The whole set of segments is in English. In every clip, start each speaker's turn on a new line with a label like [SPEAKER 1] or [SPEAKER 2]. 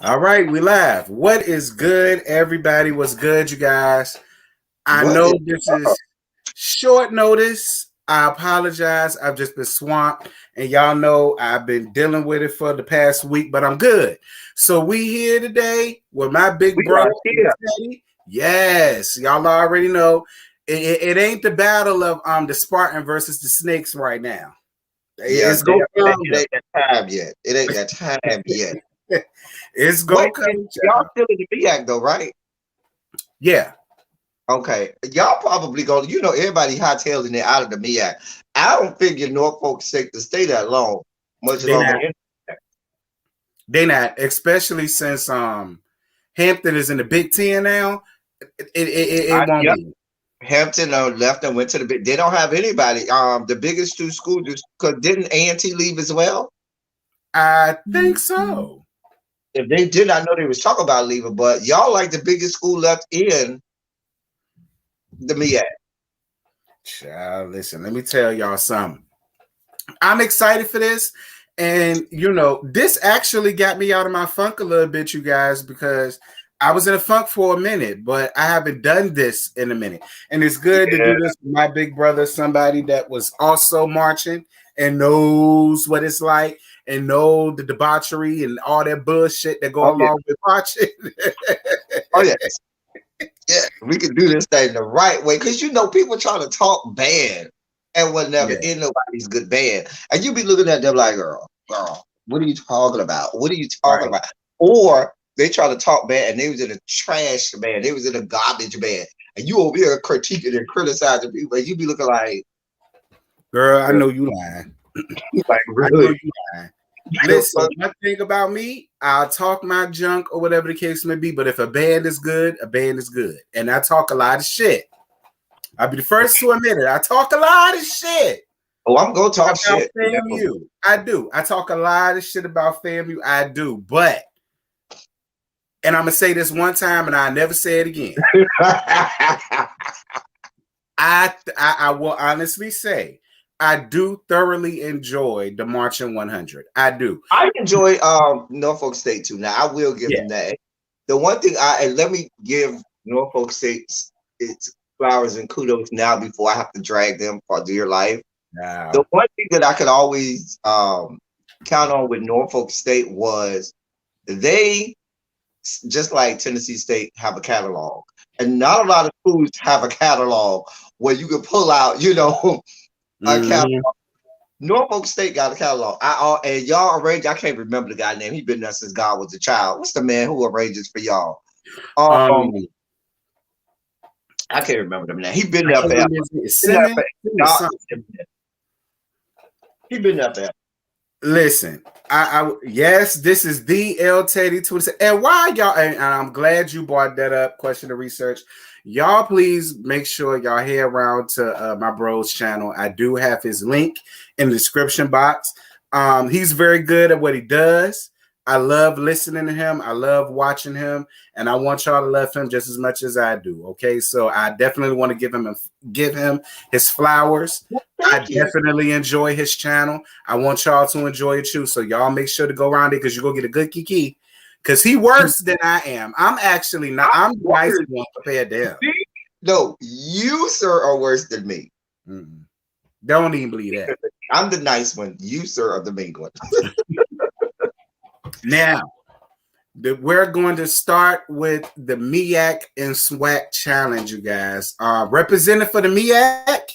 [SPEAKER 1] All right, we live. What is good, everybody? What's good, you guys? I
[SPEAKER 2] What
[SPEAKER 1] know
[SPEAKER 2] is
[SPEAKER 1] this is short notice. I apologize. I've just been swamped, and y'all know I've been dealing with it for the past week, but I'm good. So we here today with my big
[SPEAKER 2] we
[SPEAKER 1] brother,
[SPEAKER 2] are here?
[SPEAKER 1] ElTeddy. Yes, y'all already know it ain't the battle of the Spartan versus the Snakes right now.
[SPEAKER 2] Yeah,
[SPEAKER 1] It's
[SPEAKER 2] damn,
[SPEAKER 1] gonna
[SPEAKER 2] it
[SPEAKER 1] come.
[SPEAKER 2] ain't that time yet. It ain't that time yet.
[SPEAKER 1] It's
[SPEAKER 2] Wait,
[SPEAKER 1] gonna come,
[SPEAKER 2] y'all
[SPEAKER 1] child.
[SPEAKER 2] still in the Meac though, right?
[SPEAKER 1] Yeah.
[SPEAKER 2] Okay, y'all probably go. You know, everybody hightailing it out of the Meac. I don't figure Norfolk State to stay that long, much
[SPEAKER 1] They
[SPEAKER 2] longer.
[SPEAKER 1] not they not, especially since Hampton is in the Big Ten now. It won't
[SPEAKER 2] Yep,
[SPEAKER 1] be.
[SPEAKER 2] Hampton left and went to the big. They don't have anybody. The biggest two schools, because didn't A&T leave as well?
[SPEAKER 1] I think so.
[SPEAKER 2] If they did, I know they was talking about leaving, but y'all like the biggest school left in the Meac.
[SPEAKER 1] Child, listen, let me tell y'all something. I'm excited for this. And this actually got me out of my funk a little bit, you guys, because I was in a funk for a minute, but I haven't done this in a minute. And it's good to
[SPEAKER 2] Yeah.
[SPEAKER 1] do this with my big brother, somebody that was also marching and knows what it's like and know the debauchery and all that bullshit that go
[SPEAKER 2] Oh yeah.
[SPEAKER 1] along with marching.
[SPEAKER 2] Oh yeah. Yeah. We can do this thing the right way. Cause people try to talk bad and will never
[SPEAKER 1] Yeah.
[SPEAKER 2] in nobody's good band. And you be looking at them like, girl, what are you talking about? What are you talking
[SPEAKER 1] Right.
[SPEAKER 2] about? Or they try to talk bad and they was in a trash band. They was in a garbage band. And you over here critiquing and criticizing people. And you be looking like,
[SPEAKER 1] Girl, I
[SPEAKER 2] girl,
[SPEAKER 1] know you lying.
[SPEAKER 2] like
[SPEAKER 1] I know
[SPEAKER 2] really?
[SPEAKER 1] you lying. Listen, one thing about me, I'll talk my junk or whatever the case may be, but if a band is good, a band is good. And I talk a lot of shit. I'll be the first to admit it. I talk a lot of shit
[SPEAKER 2] Oh, I'm gonna talk
[SPEAKER 1] about
[SPEAKER 2] shit.
[SPEAKER 1] FAMU. I do. I talk a lot of shit about FAMU. I do. But, and I'm going to say this one time and I'll never say it again. I will honestly say, I do thoroughly enjoy the Marching 100. I do.
[SPEAKER 2] I enjoy Norfolk State too. Now I will give
[SPEAKER 1] Yeah.
[SPEAKER 2] them that. The one thing and let me give Norfolk State its flowers and kudos now before I have to drag them for dear life. The
[SPEAKER 1] Now,
[SPEAKER 2] one thing that I could always count on with Norfolk State was they, just like Tennessee State, have a catalog, and not a lot of schools have a catalog where you can pull out, a catalog. Norfolk State got a catalog. And y'all arrange. I can't remember the guy name. He been there since God was a child. What's the man who arranges for y'all?
[SPEAKER 1] um,
[SPEAKER 2] I can't remember the name. He been
[SPEAKER 1] I
[SPEAKER 2] there
[SPEAKER 1] can't
[SPEAKER 2] forever.
[SPEAKER 1] remember, is it
[SPEAKER 2] Been there
[SPEAKER 1] Simmons?
[SPEAKER 2] for, he been there forever.
[SPEAKER 1] Listen, I yes, this is the ElTeddy27. And why y'all? And I'm glad you brought that up. Question of research, y'all. Please make sure y'all head around to my bro's channel. I do have his link in the description box. He's very good at what he does. I love listening to him. I love watching him, and I want y'all to love him just as much as I do. Okay, so I definitely want to give him his flowers. I
[SPEAKER 2] Thank you.
[SPEAKER 1] definitely enjoy his channel. I want y'all to enjoy it too. So y'all make sure to go around it because you're gonna get a good kiki. Because he worse than I am. I'm actually not. I'm the nice one compared to him.
[SPEAKER 2] No, you, sir, are worse than me.
[SPEAKER 1] Mm-mm. Don't even believe that.
[SPEAKER 2] I'm the nice one. You, sir, are the mean one.
[SPEAKER 1] Now, we're going to start with the Meac and Swac challenge, you guys. Representative for the Meac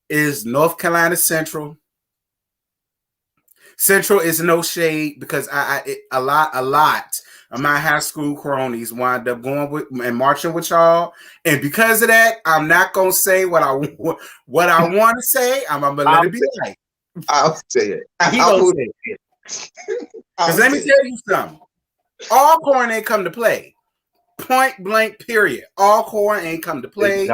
[SPEAKER 1] is North Carolina Central. Central is no shade because a lot of my high school cronies wind up going with and marching with y'all, and because of that, I'm not gonna say what I want to say. I'm gonna let it be like.
[SPEAKER 2] I'll say it.
[SPEAKER 1] He gonna say it. Because let me tell you something. All corn ain't come to play. Point blank. Period. All corn ain't come to play.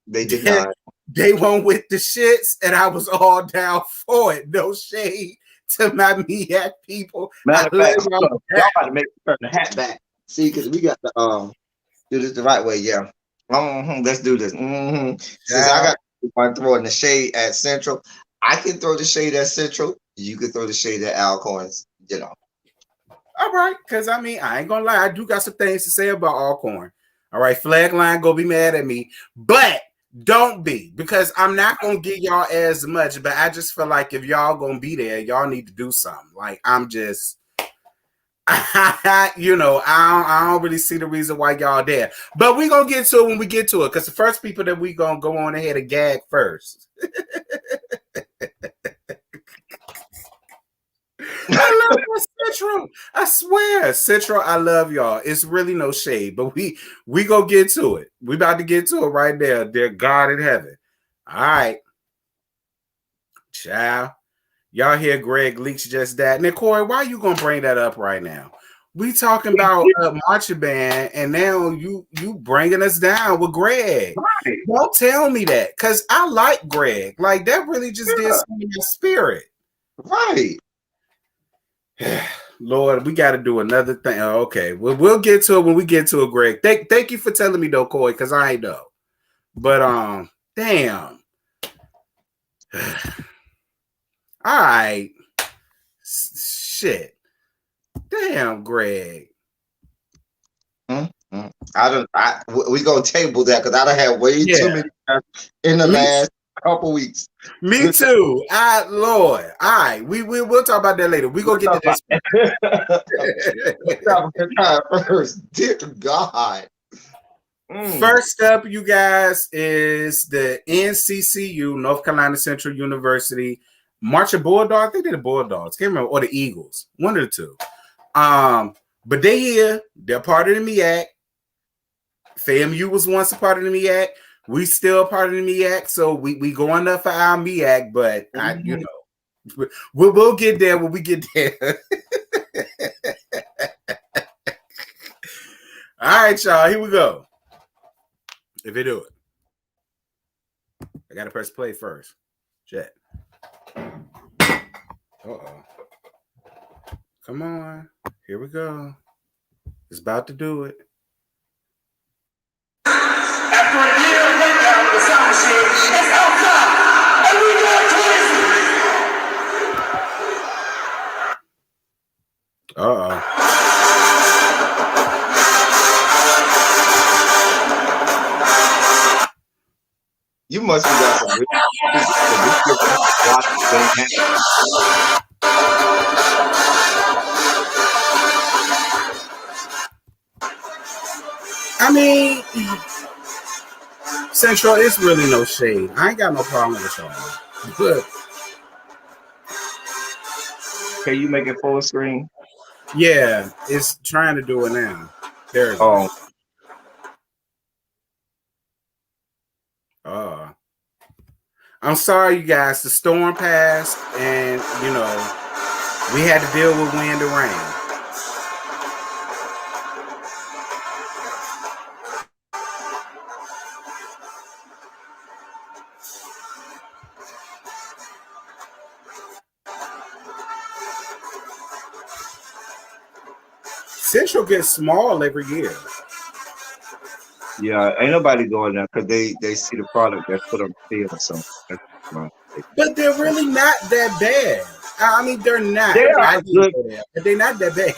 [SPEAKER 2] They did not.
[SPEAKER 1] They went with the shits, and I was all down for it. No shade to my Meac people.
[SPEAKER 2] Matter of fact, y'all about to make turn the hat back. See, because we got to do this the right way. Yeah. Let's do this. Since I got my throwing the shade at Central, I can throw the shade at Central. You can throw the shade at Alcorns.
[SPEAKER 1] All right, because I mean, I ain't gonna lie, I do got some things to say about Alcorn. All right, flag line go be mad at me, but don't be, because I'm not gonna give y'all as much. But I just feel like if y'all gonna be there, y'all need to do something. Like I'm just, you know, I don't really see the reason why y'all there. But we gonna get to it when we get to it, because the first people that we gonna go on ahead and gag first. I love Central. I swear, Central. I love y'all. It's really no shade, but we go get to it. We about to get to it right there. Dear God in heaven. All right, child. Y'all hear Greg Leach just that? Now, Corey, why you gonna bring that up right now? We talking about marching band, and now you bringing us down with Greg.
[SPEAKER 2] Right.
[SPEAKER 1] Don't tell me that, because I like Greg. Like that really just did something in the spirit.
[SPEAKER 2] Right.
[SPEAKER 1] Lord, we got to do another thing. Oh, okay, we'll get to it when we get to it, Greg. Thank you for telling me though, Corey, because I ain't know. But damn. All right. Shit. Damn, Greg.
[SPEAKER 2] We gonna table that because I done had way too many in the last couple weeks.
[SPEAKER 1] Me too. Lord. All right. We'll talk about that later. We gonna get to this.
[SPEAKER 2] Let's talk about that first. Dear God.
[SPEAKER 1] First up, you guys, is the NCCU, North Carolina Central University, Marching Bulldogs. I think they're the Bulldogs. Can't remember, or the Eagles. One of the two. But they here. They're part of the Meac. FAMU was once a part of the Meac. We still part of the Meac, so we going up for our Meac, but you know, we'll get there when we get there. All right, y'all. Here we go. If you do it, I gotta press play first. Jet. Come on. Here we go. It's about to do it.
[SPEAKER 3] After a year of breakdown with the sound machine, it's outside, and we got
[SPEAKER 2] You must be got some
[SPEAKER 1] I mean, Central, it's really no shade. I ain't got no problem with y'all. But
[SPEAKER 2] can you make it full screen?
[SPEAKER 1] Yeah, it's trying to do it now. There it goes. I'm sorry, you guys. The storm passed, and you know we had to deal with wind and rain. Central gets small every year.
[SPEAKER 2] Yeah, ain't nobody going there because they see the product that's put on the field or something.
[SPEAKER 1] But they're really not that bad. I mean, they're not.
[SPEAKER 2] They are good,
[SPEAKER 1] but they're not that bad.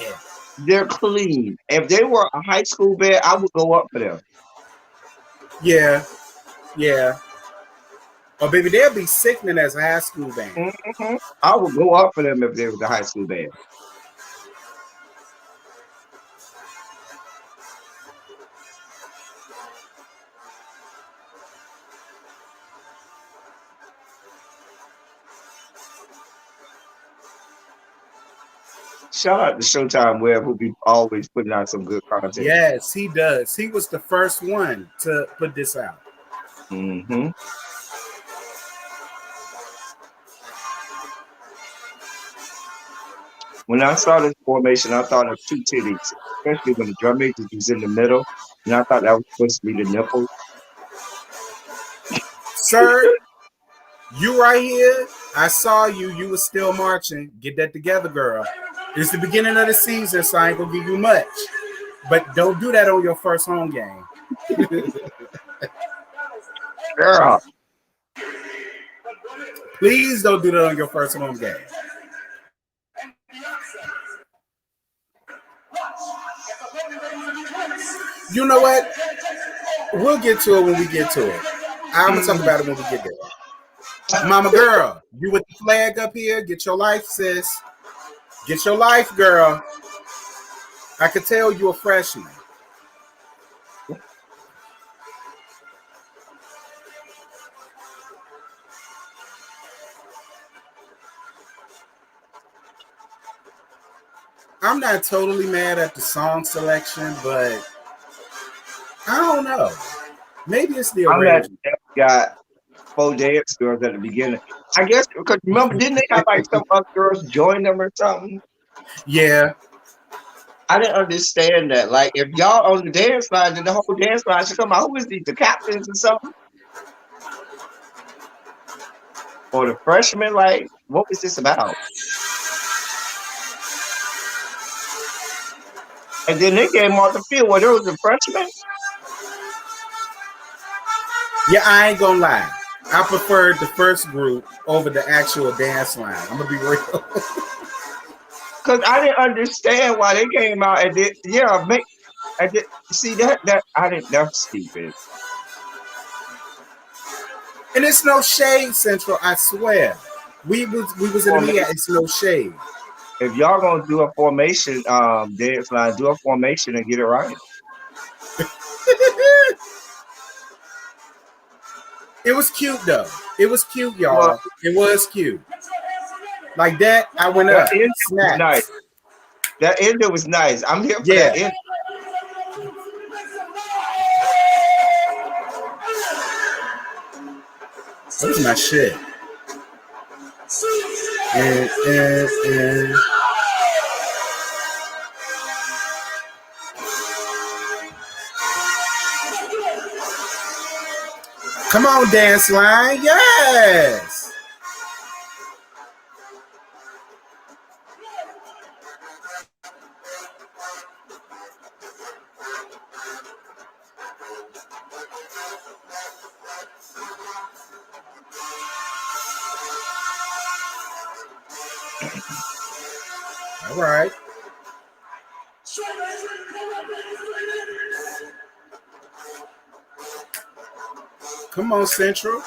[SPEAKER 2] They're clean. If they were a high school band, I would go up for them.
[SPEAKER 1] Yeah. Oh, baby, they'll be sickening as a high school band.
[SPEAKER 2] Mm-hmm. I would go up for them if they was a high school band. Shout out to Showtime Web, who be always putting out some good content.
[SPEAKER 1] Yes, he does. He was the first one to put this out.
[SPEAKER 2] Mm-hmm. When I saw this formation, I thought of two titties, especially when the drum major was in the middle, and I thought that was supposed to be the nipple.
[SPEAKER 1] Sir, you right here. I saw you. You were still marching. Get that together, girl. It's the beginning of the season, so I ain't gonna give you much. But don't do that on your first home game.
[SPEAKER 2] Girl.
[SPEAKER 1] Please don't do that on your first home game. You know what? We'll get to it when we get to it. I'm gonna talk about it when we get there. Mama girl, you with the flag up here? Get your life, sis. Get your life, girl. I could tell you're a freshman. I'm not totally mad at the song selection, but I don't know. Maybe it's the arrangement.
[SPEAKER 2] Got 4 dance girls at the beginning. I guess because remember, didn't they have like some other girls join them or something?
[SPEAKER 1] Yeah.
[SPEAKER 2] I didn't understand that. Like, if y'all on the dance line, then the whole dance line should come out. Who is these? The captains or something? Or the freshmen? Like, what was this about? And then they came off the field where there was a freshman.
[SPEAKER 1] Yeah, I ain't gonna lie. I preferred the first group over the actual dance line. I'm gonna be real.
[SPEAKER 2] Because I didn't understand why they came out and did, see that's stupid.
[SPEAKER 1] And it's no shade, Central, I swear. We was in the Meac, it's no shade.
[SPEAKER 2] If y'all gonna do a formation dance line, do a formation and get it right.
[SPEAKER 1] It was cute though. It was cute, y'all. It was cute. Like that, I went up.
[SPEAKER 2] Nice. That ending was nice. I'm here for that ending.
[SPEAKER 1] That was my shit. Come on, dance line. Yes. All right. Come on, Central.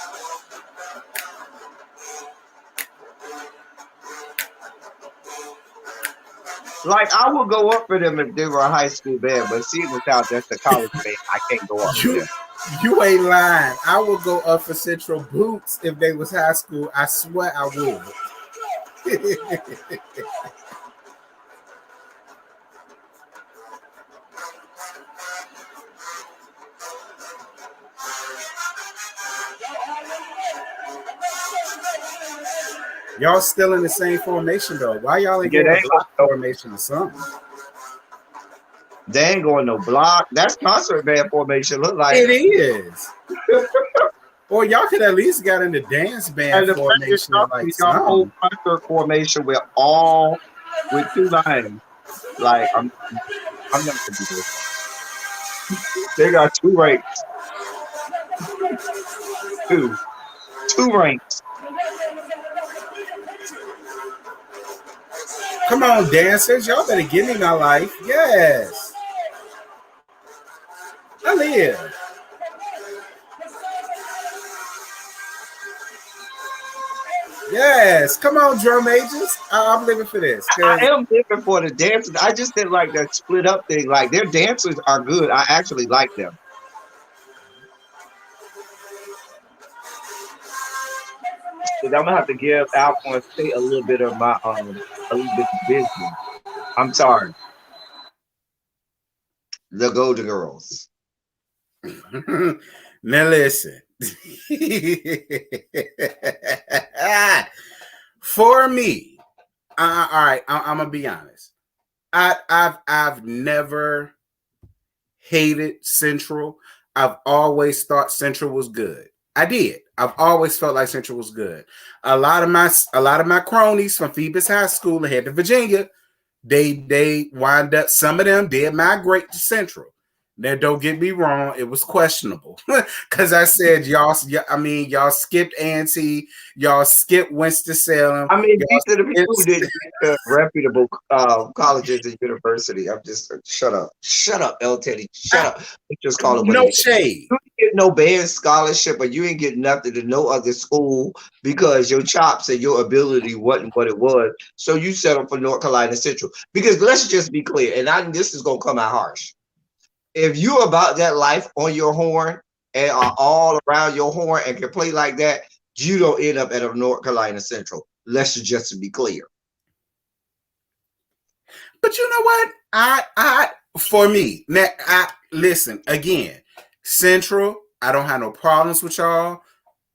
[SPEAKER 2] Like, I would go up for them if they were a high school band, but seeing as how that's a college band, I can't go up for them.
[SPEAKER 1] You ain't lying. I would go up for Central Boots if they was high school. I swear I would. Y'all still in the same formation though. Why y'all ain't going to block formation or something?
[SPEAKER 2] They ain't going no block. That's concert band formation. Look like
[SPEAKER 1] it is. Or y'all could at least got in the dance band formation. Like
[SPEAKER 2] y'all whole concert formation with 2 lines. Like I'm not gonna do this. They got 2 ranks. 2 ranks.
[SPEAKER 1] Come on, dancers. Y'all better give me my life. Yes. I live. Yes. Come on, drum agents. I'm living for this.
[SPEAKER 2] I am living for the dancers. I just didn't like that split up thing. Like, their dancers are good. I actually like them. I'm gonna have to give Alcorn State a little bit of my a little bit of business. I'm sorry. The Golden Girls.
[SPEAKER 1] Now listen. For me, all right, I'm gonna be honest. I've never hated Central. I've always thought Central was good. I did. I've always felt like Central was good. A lot of my cronies from Phoebus High School and head to Virginia, they wind up. Some of them did migrate to Central. Now, don't get me wrong, it was questionable because I said y'all. I mean, y'all skipped A&T, y'all skipped Winston-Salem.
[SPEAKER 2] I mean,
[SPEAKER 1] Y'all
[SPEAKER 2] these are the people who
[SPEAKER 1] skipped-
[SPEAKER 2] didn't get to reputable colleges and university. I'm just shut up, ElTeddy, shut up. Just call it what
[SPEAKER 1] no
[SPEAKER 2] it is.
[SPEAKER 1] shade.
[SPEAKER 2] You didn't get no band scholarship, or you ain't get nothing to no other school because your chops and your ability wasn't what it was. So you settled for North Carolina Central. Because let's just be clear, and this is gonna come out harsh. If you about that life on your horn and are all around your horn and can play like that, you don't end up at a North Carolina Central. Let's just be clear.
[SPEAKER 1] But you know what? For me, now listen again. Central, I don't have no problems with y'all.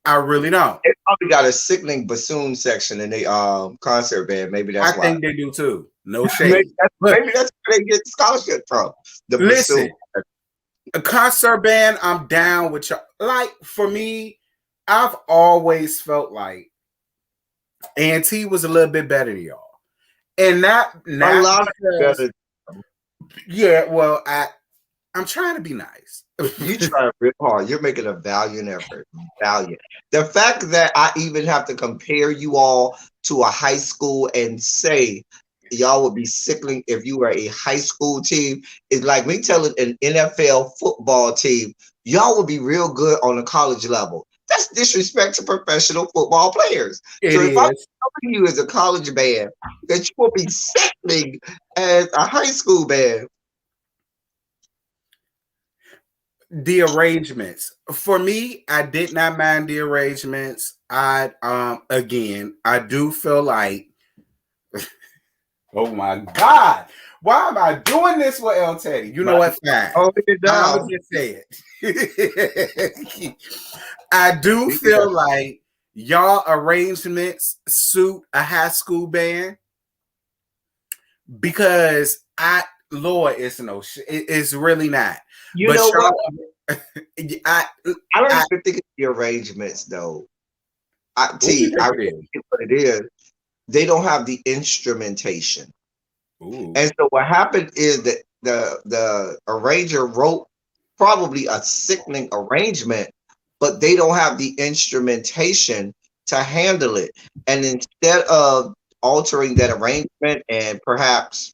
[SPEAKER 1] I really don't.
[SPEAKER 2] They probably got a sickening bassoon section in the concert band. Maybe that's why.
[SPEAKER 1] I think they do too. No shade.
[SPEAKER 2] maybe that's where they get scholarship from. The
[SPEAKER 1] Listen,
[SPEAKER 2] bassoon.
[SPEAKER 1] a concert band, I'm down with y'all. Like for me, I've always felt like A&T was a little bit better than y'all. And not
[SPEAKER 2] A lot
[SPEAKER 1] because,
[SPEAKER 2] better.
[SPEAKER 1] yeah, well, I'm trying to be nice.
[SPEAKER 2] You try real hard. You're making a valiant effort. Valiant. The fact that I even have to compare you all to a high school and say y'all would be sickening if you were a high school team is like me telling an NFL football team y'all would be real good on a college level. That's disrespect to professional football players.
[SPEAKER 1] It
[SPEAKER 2] so if
[SPEAKER 1] is.
[SPEAKER 2] I'm telling you as a college band that you will be sickening as a high school band.
[SPEAKER 1] The arrangements for me, I did not mind the arrangements. Again, I do feel like oh my God, why am I doing this with ElTeddy? You know what? Fine.
[SPEAKER 2] Oh,
[SPEAKER 1] I'll just say it. I do feel like y'all arrangements suit a high school band because Lord, it's no shit. It's really not.
[SPEAKER 2] You know what?
[SPEAKER 1] I
[SPEAKER 2] don't even think it's the arrangements though. I think what it is. They don't have the instrumentation.
[SPEAKER 1] Ooh.
[SPEAKER 2] And so what happened is that the arranger wrote probably a sickening arrangement, but they don't have the instrumentation to handle it. And instead of altering that arrangement and perhaps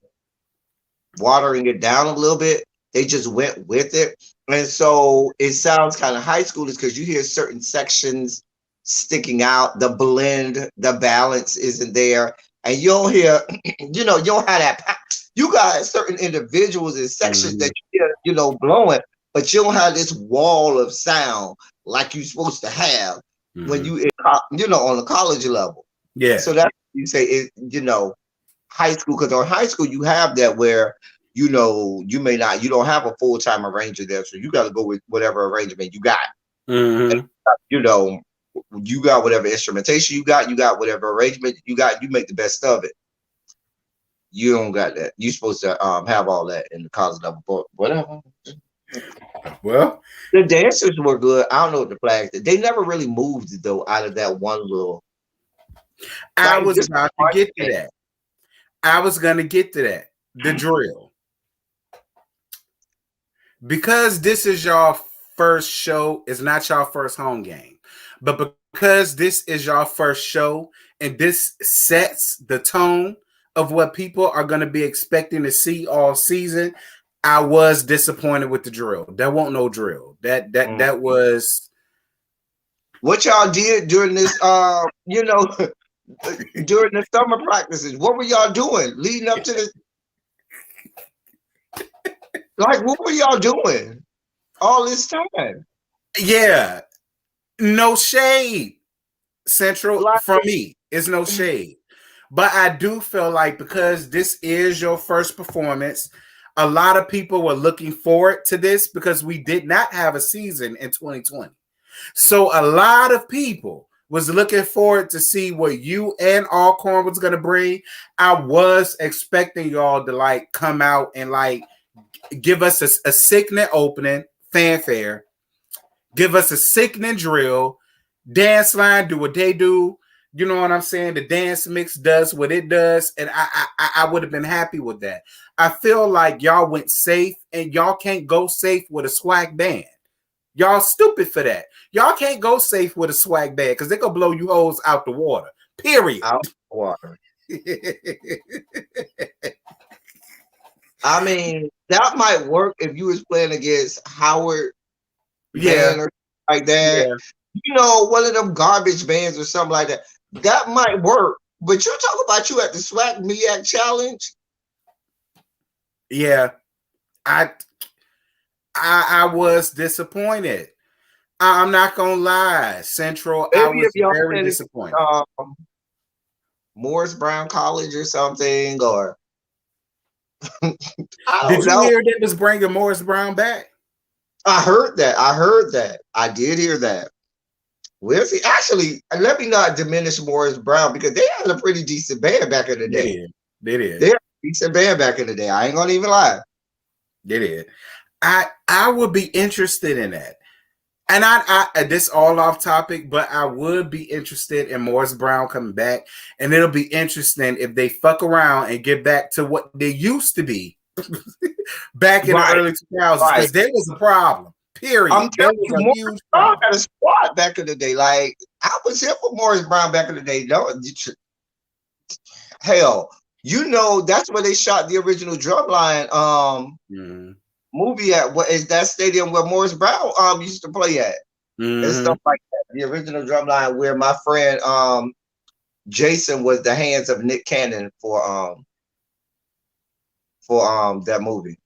[SPEAKER 2] watering it down a little bit, they just went with it. And so it sounds kind of high schoolish because you hear certain sections sticking out, the blend, the balance isn't there. And you don't hear, you don't have that. You got certain individuals in sections that you hear, blowing, but you don't have this wall of sound like you're supposed to have when you, on the college level.
[SPEAKER 1] Yeah.
[SPEAKER 2] So that's what you say is, high school, because on high school you have that where you don't have a full-time arranger there, so you got to go with whatever arrangement you got. And, you got whatever instrumentation you got whatever arrangement you got, you make the best of it. You don't got that. You're supposed to have all that in the college level, but whatever.
[SPEAKER 1] Well,
[SPEAKER 2] the dancers were good. I don't know what the flags did. They never really moved though out of that one little.
[SPEAKER 1] I was about to get to that. I was gonna get to that. The drill. Because this is your first show, it's not your first home game. But because this is your first show and this sets the tone of what people are going to be expecting to see all season, I was disappointed with the drill. There won't no drill. That was
[SPEAKER 2] what y'all did during this during the summer practices. What were y'all doing leading up to this? Like, what were y'all doing all this time?
[SPEAKER 1] Yeah. No shade, Central, from me. It's no shade. But I do feel like because this is your first performance, a lot of people were looking forward to this because we did not have a season in 2020. So a lot of people was looking forward to see what you and Alcorn was going to bring. I was expecting y'all to come out and give us a sickening opening, fanfare. Give us a sickening drill, dance line, do what they do. You know what I'm saying? The dance mix does what it does, and I would have been happy with that. I feel like y'all went safe, and y'all can't go safe with a Swac band. Y'all stupid for that. Y'all can't go safe with a Swac band because they gonna blow you hoes out the water. Period.
[SPEAKER 2] Out the water. I mean, that might work if you was playing against Howard band or like that.
[SPEAKER 1] Yeah.
[SPEAKER 2] You know, one of them garbage bands or something like that. That might work. But you talk about you at the Swac Meac challenge.
[SPEAKER 1] Yeah. I was disappointed. I'm not gonna lie. Central,
[SPEAKER 2] Maybe
[SPEAKER 1] I was
[SPEAKER 2] if y'all
[SPEAKER 1] very
[SPEAKER 2] said
[SPEAKER 1] disappointed.
[SPEAKER 2] Morris Brown College or something, or I
[SPEAKER 1] Did
[SPEAKER 2] don't
[SPEAKER 1] you
[SPEAKER 2] know.
[SPEAKER 1] hear they was bringing Morris Brown back?
[SPEAKER 2] I heard that. I did hear that. We'll see. Actually, let me not diminish Morris Brown because they had a pretty decent band back in the day.
[SPEAKER 1] They did.
[SPEAKER 2] They had a decent band back in the day. I ain't gonna even lie.
[SPEAKER 1] They did. I would be interested in that. And I this all off topic, but I would be interested in Morris Brown coming back. And it'll be interesting if they fuck around and get back to what they used to be back in the early 2000s. Because there was a problem. Period.
[SPEAKER 2] I'm
[SPEAKER 1] There
[SPEAKER 2] telling
[SPEAKER 1] was
[SPEAKER 2] you,
[SPEAKER 1] a
[SPEAKER 2] Morris
[SPEAKER 1] huge
[SPEAKER 2] Brown
[SPEAKER 1] problem.
[SPEAKER 2] had a squad back in the day. Like, I was here for Morris Brown back in the day. No, hell, you know that's where they shot the original Drumline movie at. What is that stadium where Morris Brown used to play at? And stuff like that. The original Drumline where my friend Jason was the hands of Nick Cannon for that movie.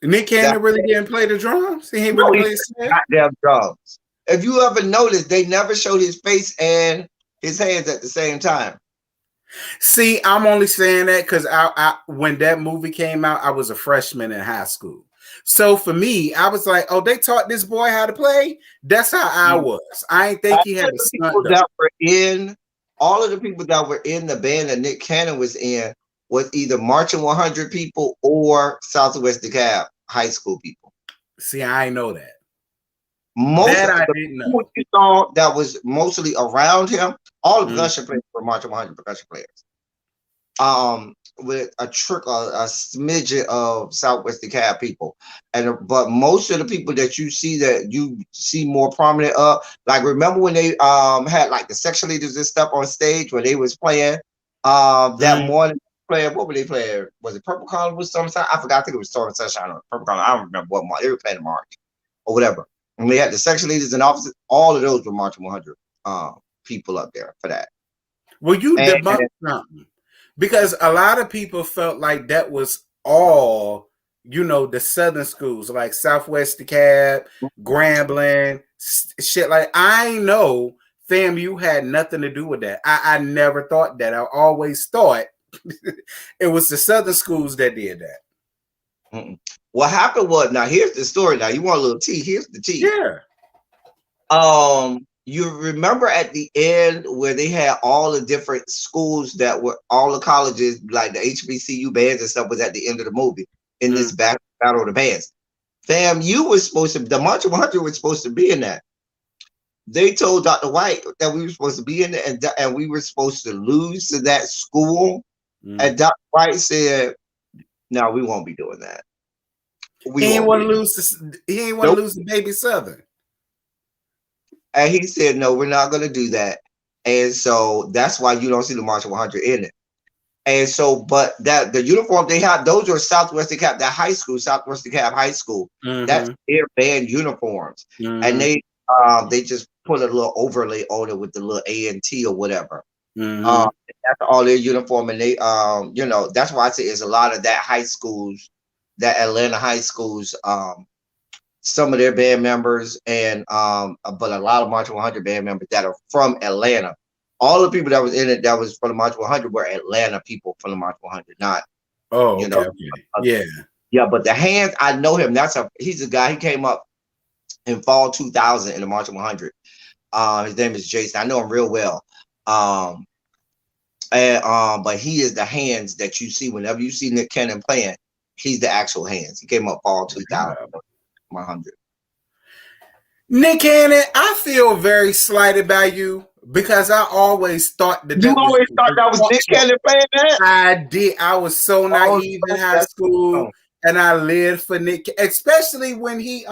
[SPEAKER 1] Nick Cannon really didn't play the drums? He ain't really played
[SPEAKER 2] goddamn drums. If you ever noticed, they never showed his face and his hands at the same time.
[SPEAKER 1] See, I'm only saying that because I when that movie came out, I was a freshman in high school. So for me, I was like, oh, they taught this boy how to play. That's how I was. I ain't think he had a stunt
[SPEAKER 2] that were in all of the people that were in the band that Nick Cannon was in was either Marching 100 people or Southwest DeKalb high school people.
[SPEAKER 1] See, I know that.
[SPEAKER 2] Most
[SPEAKER 1] that
[SPEAKER 2] of
[SPEAKER 1] I
[SPEAKER 2] the
[SPEAKER 1] didn't
[SPEAKER 2] people
[SPEAKER 1] know.
[SPEAKER 2] you saw that was mostly around him, all the percussion players were Marching 100 percussion players. With a smidgen of Southwest DeKalb people, but most of the people that you see more prominent like remember when they had like the section leaders and stuff on stage when they was playing that morning playing, what were they playing? Was it Purple Collar with some I forgot, I think it was Storm Sunshine or Purple Collar. I don't remember what march they were playing, march or whatever. And they had the section leaders and officers, all of those were Marching 100 people up there for that.
[SPEAKER 1] Well, you debunked something. Because a lot of people felt like that was all, the southern schools, like Southwest DeKalb, Grambling, shit like I know, fam, you had nothing to do with that. I never thought that. I always thought it was the southern schools that did that.
[SPEAKER 2] What happened was, now here's the story. Now you want a little tea? Here's the tea.
[SPEAKER 1] Yeah.
[SPEAKER 2] You remember at the end where they had all the different schools that were all the colleges, like the HBCU bands and stuff, was at the end of the movie in this battle of the bands. Fam, you was supposed to, the Marching 100 was supposed to be in that. They told Dr. White that we were supposed to be in it and we were supposed to lose to that school. And Dr. White said, no, we won't be doing that.
[SPEAKER 1] He ain't want to lose the baby Southern.
[SPEAKER 2] And he said, no, we're not going to do that. And so that's why you don't see the Marching 100 in it. And so, but that the uniform they have, those are Southwest DeKalb, that high school, Southwest DeKalb High School. That's their band uniforms. And they just put a little overlay on it with the little A&T or whatever. That's all their uniform. And they, that's why I say it's a lot of that high schools, that Atlanta high schools, some of their band members and but a lot of Marching 100 band members that are from Atlanta. All the people that was in it that was from the Marching 100 were Atlanta people from the Marching 100, not yeah. But the hands, I know him. He's a guy. He came up in fall 2000 in the Marching 100. His name is Jason. I know him real well. But he is the hands that you see whenever you see Nick Cannon playing. He's the actual hands. He came up fall 2000. 100.
[SPEAKER 1] Nick Cannon, I feel very slighted by you because I always thought that
[SPEAKER 2] You
[SPEAKER 1] that was
[SPEAKER 2] always thought that was Nick Cannon playing that?
[SPEAKER 1] I did. I was so naive in high school,
[SPEAKER 2] oh.
[SPEAKER 1] and I lived for Nick, especially when he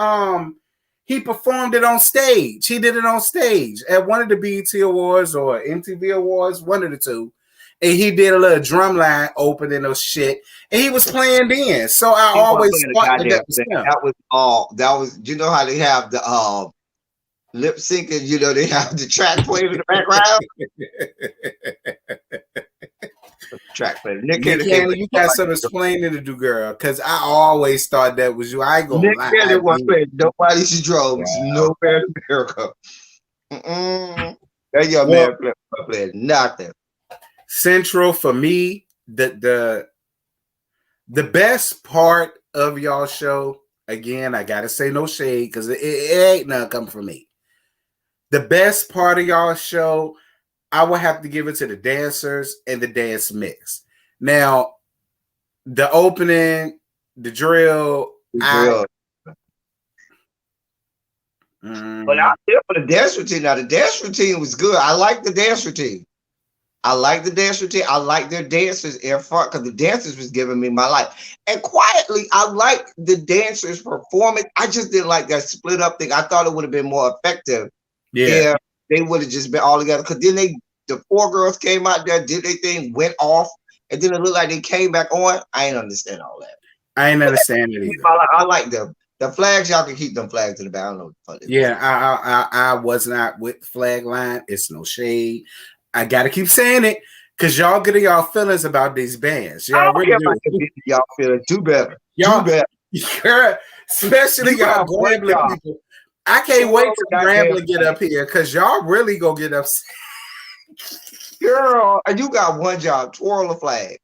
[SPEAKER 1] performed it on stage. He did it on stage at one of the BET Awards or MTV Awards, one of the two. And he did a little drum line opening or shit, and he was playing then. So I
[SPEAKER 2] He wasn't
[SPEAKER 1] always
[SPEAKER 2] playing the
[SPEAKER 1] thought that
[SPEAKER 2] goddamn
[SPEAKER 1] that was
[SPEAKER 2] thing.
[SPEAKER 1] him.
[SPEAKER 2] That was all. That was. You know how they have the lip syncing. You know they have the track playing in the background. Track play. Nick Cannon,
[SPEAKER 1] you got some explaining to do, girl, because I always thought that was you. I ain't gonna
[SPEAKER 2] Nick
[SPEAKER 1] lie.
[SPEAKER 2] Cannon was playing Nobody's Drums.
[SPEAKER 1] Wow.
[SPEAKER 2] Nowhere in America. That young man played nothing.
[SPEAKER 1] Central for me, the best part of y'all show, again, I gotta say no shade because it ain't none coming from me. The best part of y'all show, I would have to give it to the dancers and the dance mix. Now, the opening, the drill,
[SPEAKER 2] But out there for the dance routine. Now the dance routine was good. I like the dance routine. I like their dancers in front because the dancers was giving me my life. And quietly, I like the dancers' performance. I just didn't like that split up thing. I thought it would have been more effective if they would have just been all together. Because then the four girls came out there, did their thing, went off, and then it looked like they came back on. I ain't understand all that.
[SPEAKER 1] I ain't understand it either.
[SPEAKER 2] I like them. The flags, y'all can keep them flags in the back. I don't know what the fuck.
[SPEAKER 1] Yeah, I was not with the flag line. It's no shade. I gotta keep saying it because y'all get y'all feelings about these bands. Y'all really do.
[SPEAKER 2] Y'all feeling do better.
[SPEAKER 1] Y'all,
[SPEAKER 2] do better.
[SPEAKER 1] Especially y'all Grambling people. I can't wait till Grambling get up here because y'all really go get upset.
[SPEAKER 2] Girl, and you got one job, twirl the flag.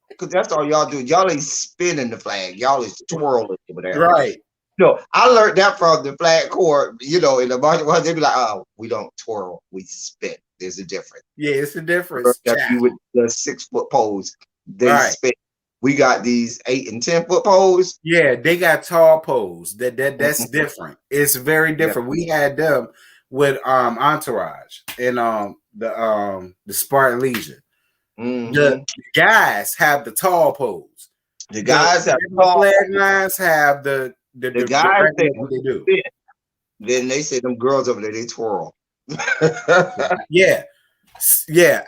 [SPEAKER 2] Because that's all y'all do. Y'all ain't spinning the flag. Y'all is twirling over there.
[SPEAKER 1] Right.
[SPEAKER 2] No, I learned that from the flag corps, in the marching ones, they be like, oh, we don't twirl, we spin. There's a difference.
[SPEAKER 1] Yeah, it's a difference.
[SPEAKER 2] With the 6 foot poles, they spin. We got these 8 and 10 foot poles.
[SPEAKER 1] Yeah, they got tall poles. That's different. It's very different. Yeah. We had them with Entourage and the Spartan Legion.
[SPEAKER 2] Mm-hmm.
[SPEAKER 1] The guys have the tall poles.
[SPEAKER 2] The guys have
[SPEAKER 1] the flag lines have the
[SPEAKER 2] guys
[SPEAKER 1] they do.
[SPEAKER 2] Then they say them girls over there, they twirl.
[SPEAKER 1] Yeah.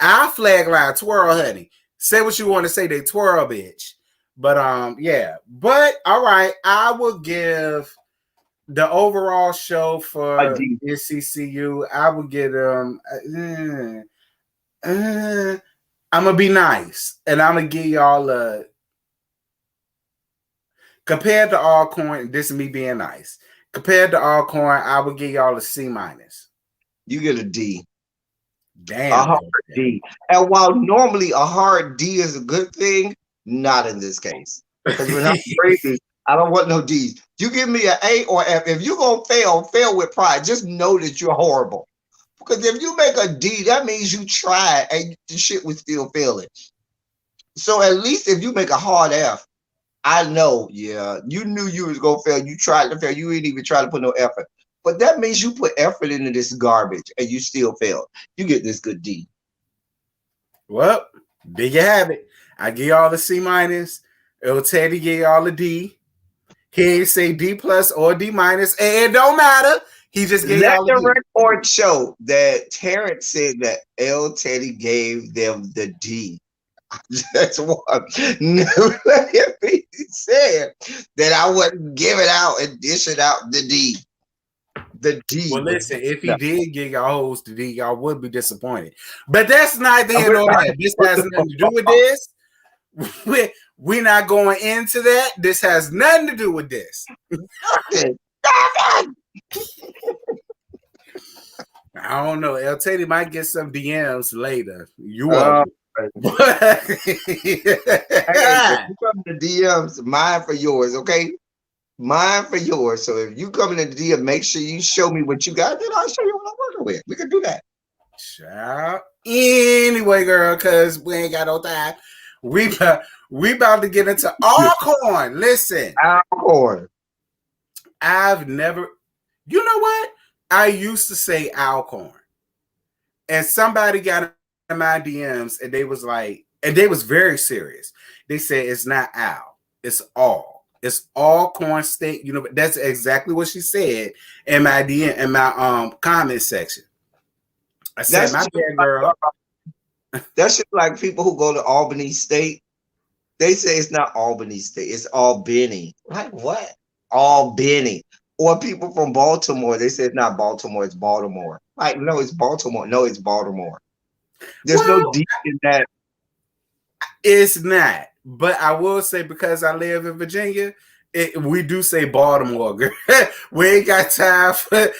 [SPEAKER 1] Our flag line twirl, honey. Say what you want to say, they twirl, bitch. But yeah. But all right, I will give the overall show for NCCU. I would give them. I'm gonna be nice, and I'm gonna give y'all a. Compared to Alcorn, this is me being nice. Compared to Alcorn, I would give y'all a C-.
[SPEAKER 2] You get a D.
[SPEAKER 1] Damn.
[SPEAKER 2] A hard D. And while normally a hard D is a good thing, not in this case. Because when I'm crazy, I don't want no D's. You give me an A or F. If you're going to fail with pride. Just know that you're horrible. Because if you make a D, that means you tried and the shit was still failing. So at least if you make a hard F, I know, you knew you was going to fail. You tried to fail. You didn't even try to put no effort. But that means you put effort into this garbage and you still failed. You get this good D.
[SPEAKER 1] Well, there you have it. I give y'all a C-. ElTeddy gave y'all a D. He ain't say D+ or D-. And it don't matter. He just gave y'all a D.
[SPEAKER 2] Let the record show that Terrence said that ElTeddy gave them the D. That's what he said, that I wouldn't give it out and dish it out the D. The D.
[SPEAKER 1] Well, listen, if he did give y'all hoes the D, y'all would be disappointed. But that's neither here nor there. This has nothing to do with this. We're not going into that. This has nothing to do with this. I don't know. ElTeddy might get some DMs later. You are.
[SPEAKER 2] Hey, if you come to DMs, mine for yours, okay? Mine for yours. So if you come in the DM, make sure you show me what you got. Then I'll show you what I'm working with. We can do that.
[SPEAKER 1] Child. Anyway, girl, because we ain't got no time. We about to get into Alcorn. Listen.
[SPEAKER 2] Alcorn.
[SPEAKER 1] I've never. You know what? I used to say Alcorn. And somebody got in my DMs and they was like, and they was very serious. They said it's not Al, it's all. It's Alcorn State. You know, that's exactly what she said in my DM in my comment section. I said,
[SPEAKER 2] That's
[SPEAKER 1] my
[SPEAKER 2] just
[SPEAKER 1] bad, girl.
[SPEAKER 2] That's just like people who go to Albany State. They say it's not Albany State, it's Albany. Like what? Albany. Or people from Baltimore, they say it's not Baltimore, it's Baltimore. Like, no, it's Baltimore. No, it's Baltimore. There's no D in that.
[SPEAKER 1] It's not. But I will say, because I live in Virginia, we do say Baltimore. Girl. We ain't got time for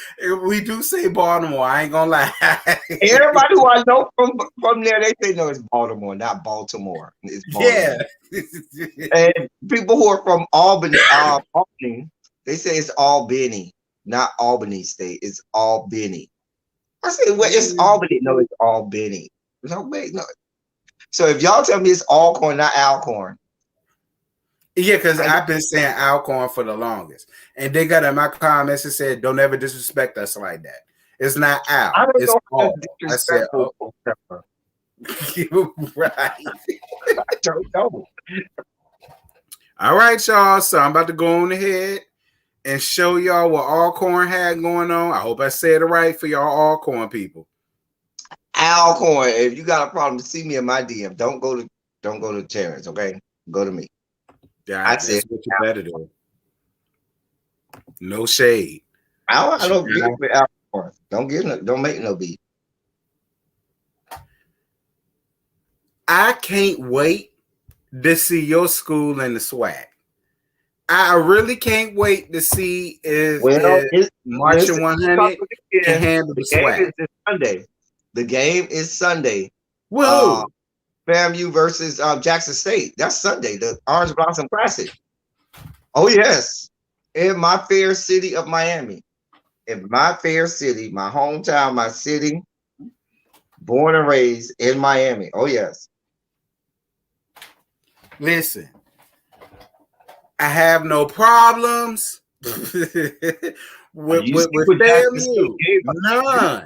[SPEAKER 1] we do say Baltimore. I ain't gonna lie.
[SPEAKER 2] Everybody who I know from there, they say no, it's Baltimore, not Baltimore. It's Baltimore.
[SPEAKER 1] Yeah.
[SPEAKER 2] And people who are from Albany, they say it's Albany, not Albany State. It's Albany. I say, well, it's Albany. No, it's Albany. No, wait, no. So if y'all tell me it's Alcorn, not Alcorn.
[SPEAKER 1] Yeah, because I've been saying Alcorn for the longest. And they got in my comments and said, don't ever disrespect us like that. It's not Al.
[SPEAKER 2] I don't
[SPEAKER 1] it's
[SPEAKER 2] know.
[SPEAKER 1] I said, oh. Right.
[SPEAKER 2] I don't know.
[SPEAKER 1] All right, y'all. So I'm about to go on ahead and show y'all what Alcorn had going on. I hope I said it right for y'all Alcorn people.
[SPEAKER 2] Alcorn, if you got a problem, see me in my DM. Don't go to Terrence, okay? Go to me.
[SPEAKER 1] Yeah, I said what you better do. No shade.
[SPEAKER 2] I don't beef with Alcorn. Don't make no beef.
[SPEAKER 1] I can't wait to see your school in the Swac. I really can't wait to see if Marching 100 can handle the Swac.
[SPEAKER 2] The game is Sunday.
[SPEAKER 1] Whoa.
[SPEAKER 2] FAMU versus Jackson State. That's Sunday, the Orange Blossom Classic. Oh, yes. In my fair city of Miami. In my fair city, my hometown, my city, born and raised in Miami. Oh, yes.
[SPEAKER 1] Listen, I have no problems with FAMU. None.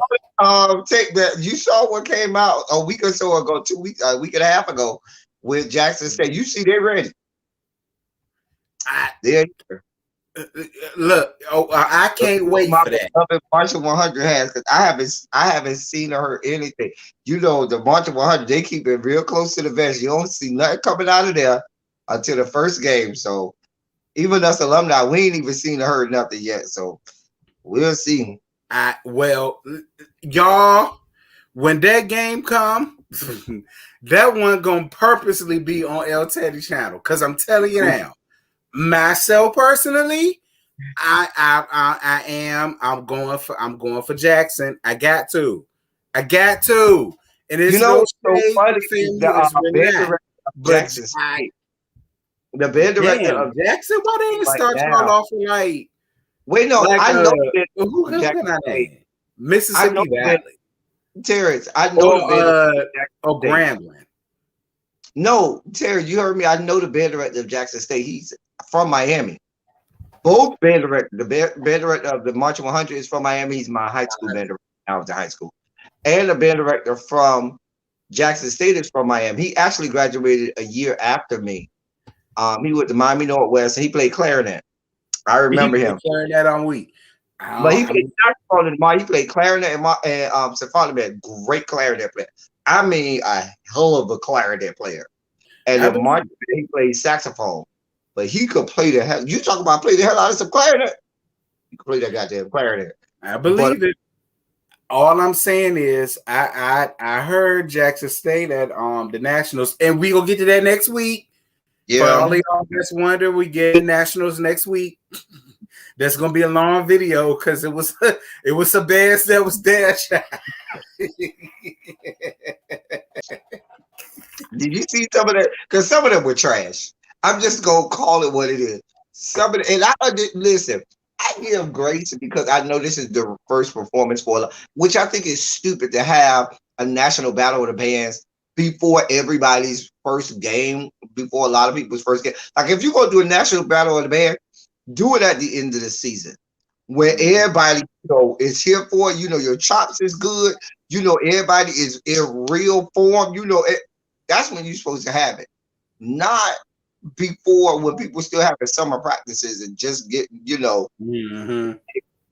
[SPEAKER 2] Take that. You saw what came out a week or so ago, a week and a half ago with Jackson State. You see, they're ready.
[SPEAKER 1] Look, I can't wait for that.
[SPEAKER 2] Marching 100 has, because I haven't seen or heard anything. You know, the Marching 100, they keep it real close to the vest. You don't see nothing coming out of there until the first game. So even us alumni, we ain't even seen or heard nothing yet. So we'll see.
[SPEAKER 1] Well, y'all, when that game come, that one gonna purposely be on ElTeddy channel. Cause I'm telling you now, myself personally, I'm going for Jackson. I got to, and it's
[SPEAKER 2] so
[SPEAKER 1] funny.
[SPEAKER 2] The band director of
[SPEAKER 1] Jackson, why they didn't start y'all off with like?
[SPEAKER 2] Wait, no, I know
[SPEAKER 1] that Mississippi Valley.
[SPEAKER 2] Terrence, I know
[SPEAKER 1] Grambling.
[SPEAKER 2] No, Terry, you heard me. I know the band director of Jackson State. He's from Miami. Both band director, the band director of the Marching 100 is from Miami. He's my high school band director. I was in high school. And the band director from Jackson State is from Miami. He actually graduated a year after me. He went to Miami Northwest and he played clarinet. I remember him.
[SPEAKER 1] Clarinet on week.
[SPEAKER 2] But he played saxophone and he played clarinet and symphony. Great clarinet player. I mean, a hell of a clarinet player. And in March, he played saxophone. But he could play the hell. You talk about play the hell out of some clarinet. You could play that goddamn clarinet.
[SPEAKER 1] I believe it. All I'm saying is I heard Jackson State at the Nationals, and we gonna get to that next week. Yeah. For all of y'all that's wondering, we get Nationals next week. That's gonna be a long video because it was a band that was there.
[SPEAKER 2] Did you see some of that? Because some of them were trash. I'm just gonna call it what it is. Some of and listen. I give grace because I know this is the first performance for, which I think is stupid to have a national battle of the bands before everybody's first game, before a lot of people's first game. Like if you're gonna do a national battle of the band, do it at the end of the season where everybody is here for. Your chops is good. you know, everybody is in real form, you know, that's when you're supposed to have it. Not before when people still having summer practices and just getting, you know,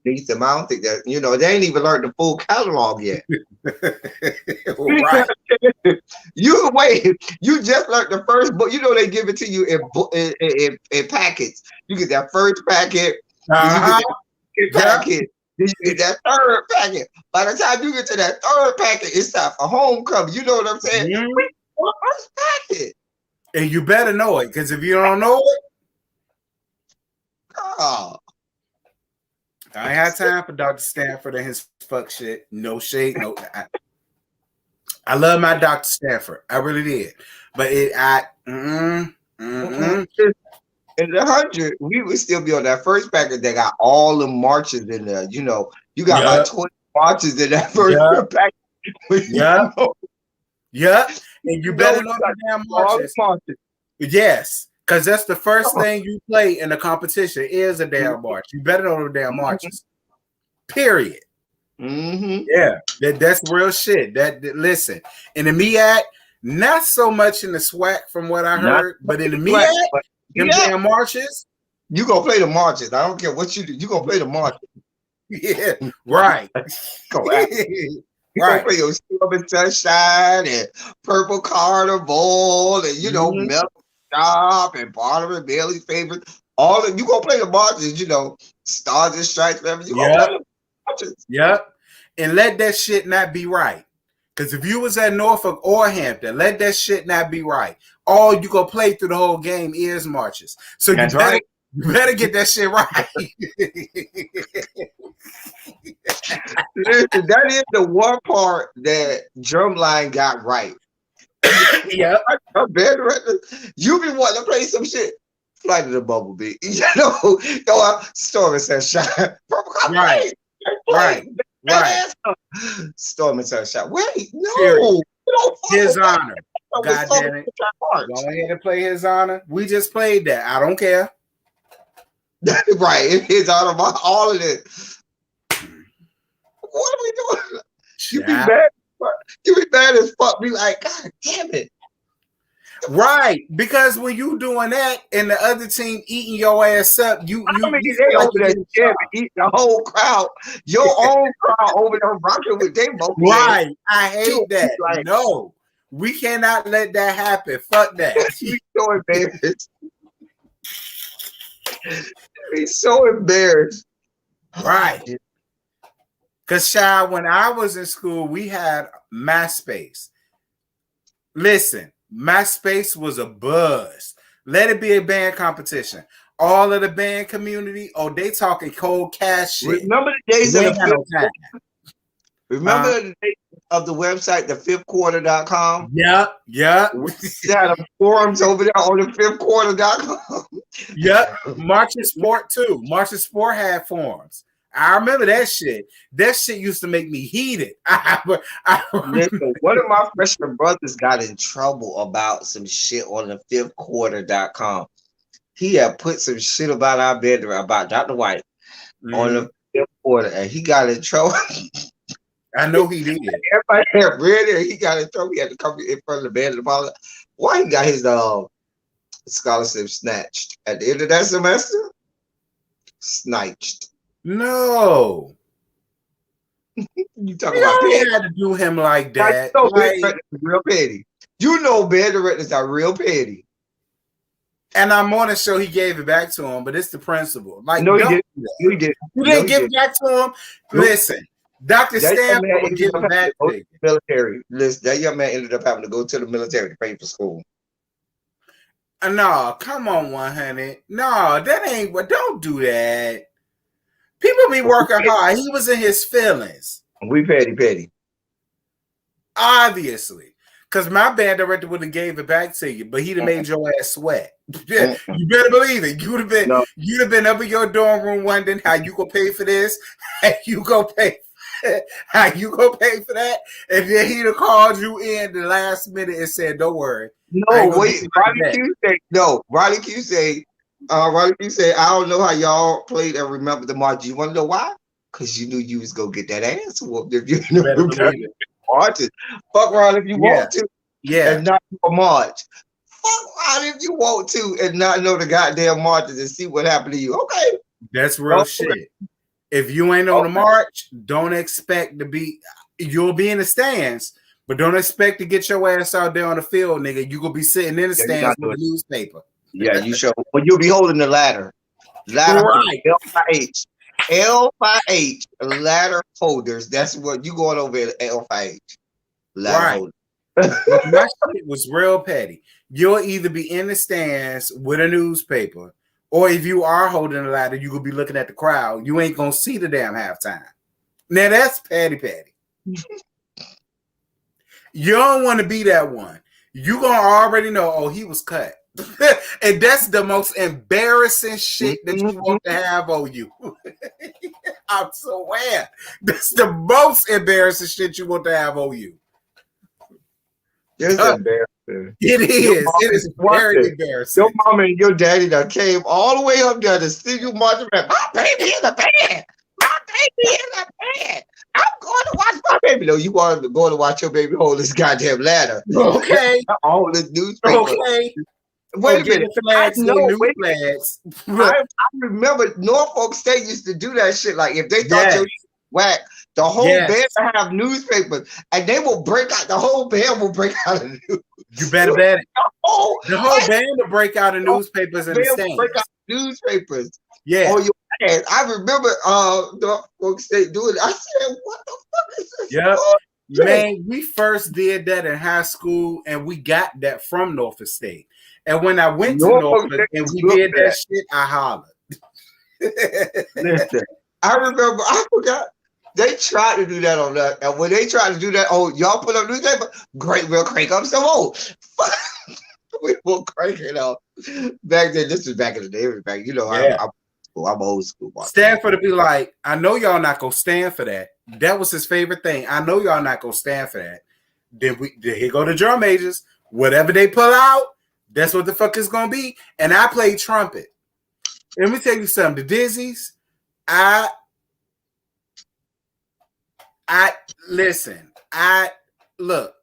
[SPEAKER 2] beat them. I don't think that, you know, they ain't even learned the full catalog yet.
[SPEAKER 1] Right.
[SPEAKER 2] You wait, you just learned the first book. You know, they give it to you in packets. You get that first packet, then you get that second packet, then you get that third packet. By the time you get to that third packet, it's time for homecoming. You know what I'm saying? We want first packet.
[SPEAKER 1] And you better know it, because if you don't know it,
[SPEAKER 2] oh.
[SPEAKER 1] I ain't had time for Dr. Stanford and his fuck shit. No shade, no. I love my Dr. Stanford. I really did. But in the
[SPEAKER 2] 100, we would still be on that first packet that got all the marches in there. You know, you got like 20 marches in that first packet.
[SPEAKER 1] Yep. And you better know the damn marches. Yes. Because that's the first thing you play in the competition is a damn march. You better know the damn marches. Period. Yeah, that's real shit. That listen, in the Meac, not so much in the Swac from what I heard, but in the Meac, them damn marches.
[SPEAKER 2] You gonna play the marches. I don't care what you do. You gonna play the marches.
[SPEAKER 1] Yeah, right.
[SPEAKER 2] You gonna play your Strawberry Sunshine and Purple Carnival and you know Milk Stop and Barnum and Bailey's favorite. All of you gonna play the marches. You know, Stars and Stripes. Whatever. You gonna play the marches.
[SPEAKER 1] Yep. And let that shit not be right. Because if you was at Norfolk or Hampton, let that shit not be right. All you gonna play through the whole game is marches. So you better get that shit right.
[SPEAKER 2] Listen, that is the one part that Drumline got right.
[SPEAKER 1] Yeah.
[SPEAKER 2] You be wanting to play some shit. Flight of the Bumblebee. You know, Storm and Sunshine.
[SPEAKER 1] Right.
[SPEAKER 2] Storm and Sunshine. Wait, no.
[SPEAKER 1] Period. His Honor. God damn it. Go ahead and play His Honor. We just played that. I don't care.
[SPEAKER 2] Right. His Honor, all of it. What are we doing? You be mad. You be mad as fuck. Be like, God damn it.
[SPEAKER 1] Right, because when you doing that and the other team eating your ass up, you
[SPEAKER 2] they over there eating the whole crowd, your own crowd over there rocking with their vocals.
[SPEAKER 1] Right, I hate that. Like, no, we cannot let that happen. Fuck that.
[SPEAKER 2] He's so embarrassed. He's so embarrassed.
[SPEAKER 1] Right. Because, child, when I was in school, we had MySpace. Listen. MySpace was a buzz. Let it be a band competition. All of the band community, they talking cold cash shit.
[SPEAKER 2] Remember the days of the Remember the days of the website, thefifthquarter.com?
[SPEAKER 1] Yep.
[SPEAKER 2] We had forums over there on the fifthquarter.com.
[SPEAKER 1] Yep. Marching Sport too. Marching Sport had forums. I remember that shit. That shit used to make me heated.
[SPEAKER 2] Listen, one of my freshman brothers got in trouble about some shit on the fifthquarter.com. He had put some shit about our band, about Dr. White on the Fifth Quarter, and he got in trouble.
[SPEAKER 1] I know he did.
[SPEAKER 2] Everybody had read it. He got in trouble. He had to come in front of the band and apologize. Why he got his scholarship snatched at the end of that semester? Snatched.
[SPEAKER 1] No.
[SPEAKER 2] You talking about petty?
[SPEAKER 1] Had to do him like that.
[SPEAKER 2] Real petty. You know band directors are real petty.
[SPEAKER 1] And I'm on the show he gave it back to him, but it's the principle. Like,
[SPEAKER 2] no, he didn't.
[SPEAKER 1] You didn't give it back to him? Nope. Listen, Dr. Stanford would give it back to you.
[SPEAKER 2] Military. Listen, that young man ended up having to go to the military to pay for school.
[SPEAKER 1] No, come on, 100. No, that ain't what. Don't do that. People be working hard. He was in his feelings.
[SPEAKER 2] We petty.
[SPEAKER 1] Obviously. Because my band director would have gave it back to you, but he'd have made your ass sweat. You better believe it. You'd have been up in your dorm room wondering how you gonna pay for this, how you gonna pay for that, and then he'd have called you in the last minute and said, "Don't worry."
[SPEAKER 2] No, wait. Ronnie Q say, I don't know how y'all played and remember the march. You want to know why? Because you knew you was gonna get that ass whooped if you
[SPEAKER 1] Better
[SPEAKER 2] knew
[SPEAKER 1] believe it.
[SPEAKER 2] marching. Fuck around if you want to
[SPEAKER 1] Yeah.
[SPEAKER 2] and not do a march. Fuck around if you want to and not know the goddamn marches and see what happened to you. Okay.
[SPEAKER 1] That's real shit. If you ain't on the march, don't expect to be. You'll be in the stands, but don't expect to get your ass out there on the field, nigga. You gonna be sitting in the stands with a newspaper.
[SPEAKER 2] Yeah, you sure. Well, you'll be holding the ladder.
[SPEAKER 1] Right.
[SPEAKER 2] L5H ladder holders. That's what you going over at L5H. Ladder
[SPEAKER 1] Right.
[SPEAKER 2] holders.
[SPEAKER 1] My shit was real petty. You'll either be in the stands with a newspaper, or if you are holding a ladder, you could be looking at the crowd. You ain't gonna see the damn halftime. Now that's petty. You don't want to be that one. You gonna already know, oh, he was cut. And that's the most embarrassing shit that you want to have on you. I swear. That's the most embarrassing shit you want to have on you.
[SPEAKER 2] It's embarrassing.
[SPEAKER 1] It is. It is very embarrassing.
[SPEAKER 2] Your mama and your daddy that came all the way up there to see you marching back. My baby in the band. My baby in the band. I'm going to watch my baby. No, you wanted to go to watch your baby hold this goddamn ladder.
[SPEAKER 1] Okay.
[SPEAKER 2] All this newspaper.
[SPEAKER 1] Okay.
[SPEAKER 2] Wait a minute.
[SPEAKER 1] Flags, new flags.
[SPEAKER 2] I remember Norfolk State used to do that shit. Like if they thought your shit was whack, the whole band would have newspapers, and they will break out. The whole band will break out of news.
[SPEAKER 1] You better bet it. The whole band will break out of newspapers in the stands.
[SPEAKER 2] Break out newspapers.
[SPEAKER 1] Yeah.
[SPEAKER 2] On your ass. I remember Norfolk State doing it. I said, "What the fuck is this?"
[SPEAKER 1] Yep. Man, we first did that in high school, and we got that from Norfolk State. And when I went to Norfolk and we did that shit, I hollered.
[SPEAKER 2] Listen, I remember, I forgot. They tried to do that on that. And when they tried to do that, oh, y'all put up newspaper? Great, we'll crank up some old. We will crank it up. Back then, this was back in the day. Back, you know, I'm old school.
[SPEAKER 1] Stanford to be like, I know y'all not going to stand for that. That was his favorite thing. I know y'all not going to stand for that. Then here go the drum majors. Whatever they pull out, that's what the fuck it's gonna be. And I play trumpet. Let me tell you something. The Dizzies, look.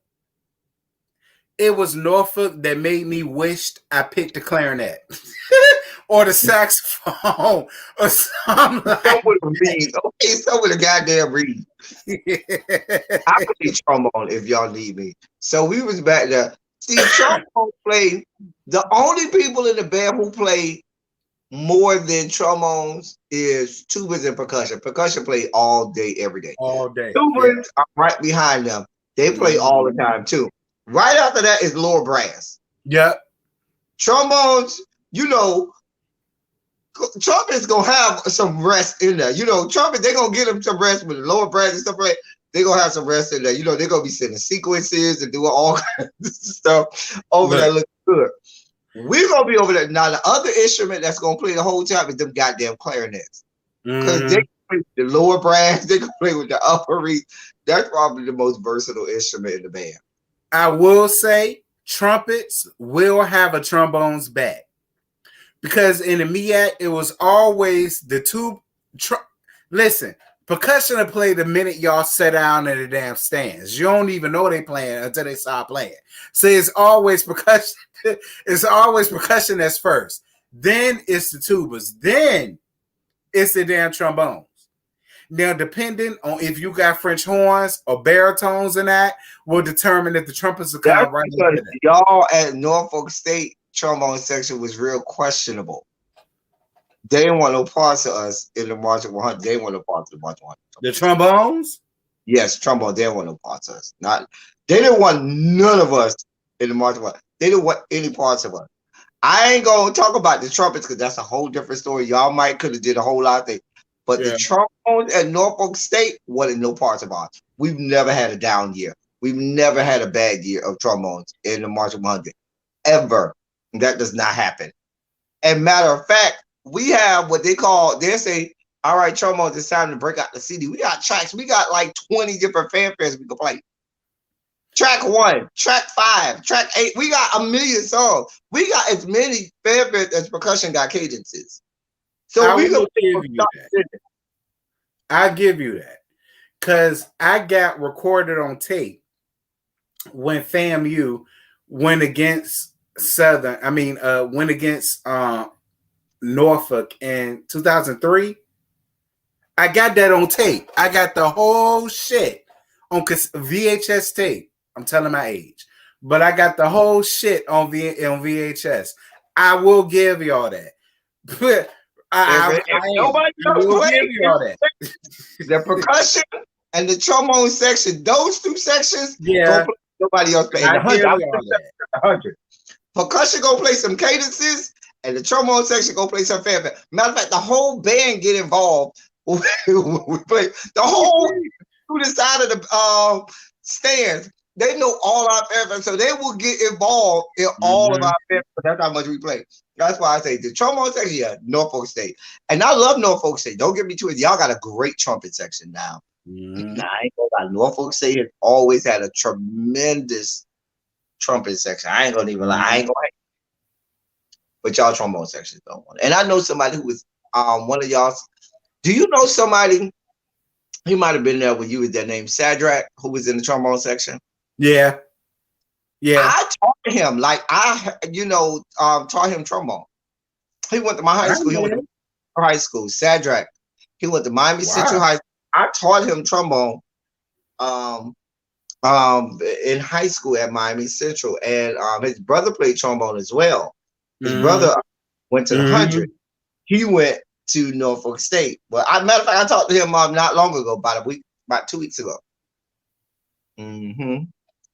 [SPEAKER 1] It was Norfolk that made me wish I picked the clarinet or the saxophone or something like that.
[SPEAKER 2] Okay, so with a goddamn reed. I play trombone if y'all need me. So we was back there. See, trombone play. The only people in the band who play more than trombones is tubas and percussion. Percussion play all day, every day.
[SPEAKER 1] All day.
[SPEAKER 2] Tubas are right behind them. They play all the time too. Right after that is lower brass.
[SPEAKER 1] Yep.
[SPEAKER 2] Trombones, you know, trumpet's gonna have some rest in there. You know, trumpet, they're gonna get them some rest with the lower brass and stuff like that. They're gonna have some rest in there. You know, they're gonna be sending sequences and doing all kinds of stuff over there looking good. We're gonna be over there. Now, the other instrument that's gonna play the whole time is them goddamn clarinets. Because they can play with the lower brass, they can play with the upper reed. That's probably the most versatile instrument in the band.
[SPEAKER 1] I will say trumpets will have a trombones back. Because in the Meac, it was always the two. Listen, percussion will play the minute y'all sit down in the damn stands. You don't even know they playing until they start playing. So it's always percussion. It's always percussion that's first. Then it's the tubas. Then it's the damn trombones. Now, depending on if you got French horns or baritones in that, will determine if the trumpets will come right into that.
[SPEAKER 2] Y'all at Norfolk State trombone section was real questionable. They didn't want no parts of us in the March of 100. They didn't want no parts of the March of 100.
[SPEAKER 1] The trombones?
[SPEAKER 2] Yes, trombone. They didn't want no parts of us. They didn't want none of us in the March of 100. They didn't want any parts of us. I ain't gonna talk about the trumpets because that's a whole different story. Y'all might could have did a whole lot of things. But the trombones at Norfolk State wanted no parts of us. We've never had a down year. We've never had a bad year of trombones in the March of 100. Ever. That does not happen. And matter of fact, we have what they say, all right, trombones, it's time to break out the CD. We got tracks. We got like 20 different fanfares we can play. Track 1, track 5, track 8. We got a million songs. We got as many fanfares as percussion got cadences. So we can
[SPEAKER 1] I give you that. Because I got recorded on tape when FAMU went against went against Norfolk in 2003. I got that on tape. I got the whole shit on VHS tape. I'm telling my age. But I got the whole shit on VHS. I will give y'all that. But
[SPEAKER 2] If nobody else
[SPEAKER 1] will
[SPEAKER 2] plays,
[SPEAKER 1] give y'all that.
[SPEAKER 2] The percussion and the trombone section, those two sections,
[SPEAKER 1] Yeah.
[SPEAKER 2] play, nobody else play.
[SPEAKER 1] I
[SPEAKER 2] The
[SPEAKER 1] give
[SPEAKER 2] 100,
[SPEAKER 1] y'all that.
[SPEAKER 2] 100. Percussion go play some cadences, and the trombone section go play some fanfare. Matter of fact, the whole band get involved. We play the whole to the side of the stands. They know all our fanfare, so they will get involved in all of our fanfare. That's how much we play. That's why I say the trombone section, yeah, Norfolk State. And I love Norfolk State. Don't get me twisted. Y'all got a great trumpet section now. Nah, I ain't gonna lie. Norfolk State has always had a tremendous trumpet section. I ain't gonna even lie. I ain't gonna hate. But y'all trombone sections don't want it. And I know somebody who was one of y'all. Do you know somebody? He might have been there when you was there, named Shadrach, who was in the trombone section.
[SPEAKER 1] Yeah. Yeah.
[SPEAKER 2] I taught him, like taught him trombone. He went to my high school. He went to high school. Shadrach. He went to Miami Central High School. I taught him trombone in high school at Miami Central, and his brother played trombone as well. His brother went to the 100. He went to Norfolk State. Well, matter of fact, I talked to him not long ago, about 2 weeks ago.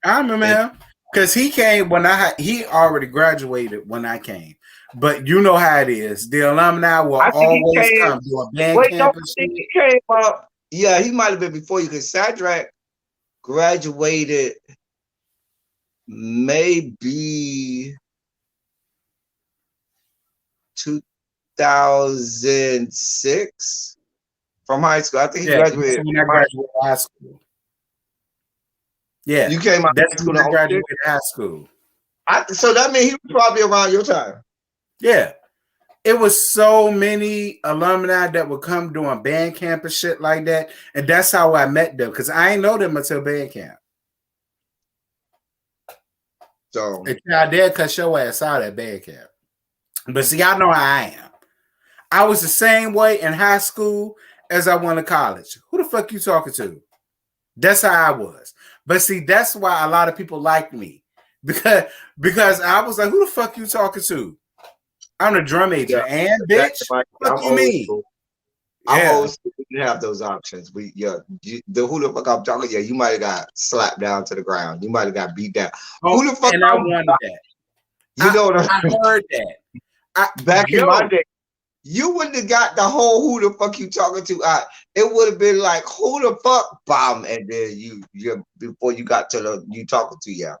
[SPEAKER 1] I remember him because he came when he already graduated when I came. But you know how it is. The alumni will always come to a band campus.
[SPEAKER 2] He came up. Yeah, he might have been before you, because Shadrach graduated maybe 2006 from high school. I think he graduated
[SPEAKER 1] when I graduated high school. Yeah,
[SPEAKER 2] you came out
[SPEAKER 1] that's when I graduated high school.
[SPEAKER 2] So that means he was probably around your time.
[SPEAKER 1] Yeah, it was so many alumni that would come doing band camp and shit like that, and that's how I met them, because I ain't know them until band camp.
[SPEAKER 2] So
[SPEAKER 1] I did cut your ass out at band camp, but see, I know how I am. I was the same way in high school as I went to college. Who the fuck you talking to? That's how I was. But see, that's why a lot of people like me, because I was like, who the fuck you talking to? I'm the drum major, and bitch, what you mean?
[SPEAKER 2] I'm old school. You have those options. Who the fuck I'm talking? Yeah, you might have got slapped down to the ground. You might have got beat down. Who the fuck?
[SPEAKER 1] And I wanted that.
[SPEAKER 2] You know what
[SPEAKER 1] I heard that.
[SPEAKER 2] Back in my day, you wouldn't have got the whole "who the fuck you talking to" out. It would have been like "who the fuck," bomb, and then you before you got to the you talking to yeah.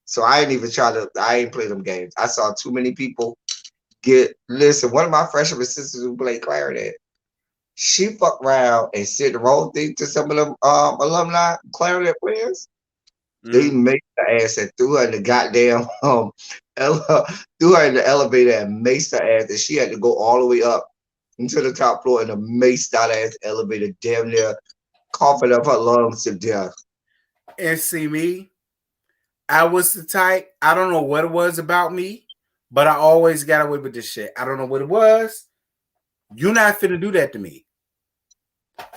[SPEAKER 2] So I ain't even I ain't play them games. I saw too many people listen. One of my freshman sisters who played clarinet, she fucked around and said the wrong thing to some of them alumni clarinet players. They made the ass and threw her in the goddamn threw her in the elevator and maced her ass, and she had to go all the way up into the top floor in a maced out ass elevator, damn near coughing up her lungs to death.
[SPEAKER 1] And see me, I was the type, I don't know what it was about me, but I always got away with this shit. I don't know what it was. You're not finna do that to me.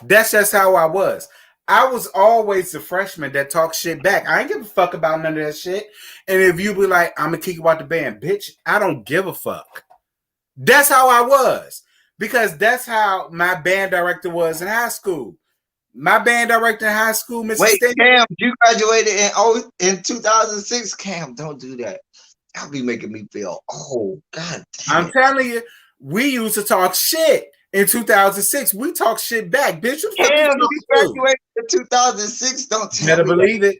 [SPEAKER 1] That's just how I was. I was always the freshman that talked shit back. I ain't give a fuck about none of that shit. And if you be like, I'm gonna kick you out the band, bitch, I don't give a fuck. That's how I was. Because that's how my band director was in high school. My band director in high school, Mr.
[SPEAKER 2] Wait,
[SPEAKER 1] Stinky.
[SPEAKER 2] Cam, you graduated in 2006. Cam, don't do that. That'll be making me feel, oh, God damn
[SPEAKER 1] I'm telling you, we used to talk shit. In 2006, we talk shit back, bitch.
[SPEAKER 2] Cam, you graduated in 2006. Don't tell
[SPEAKER 1] Better
[SPEAKER 2] me
[SPEAKER 1] believe it.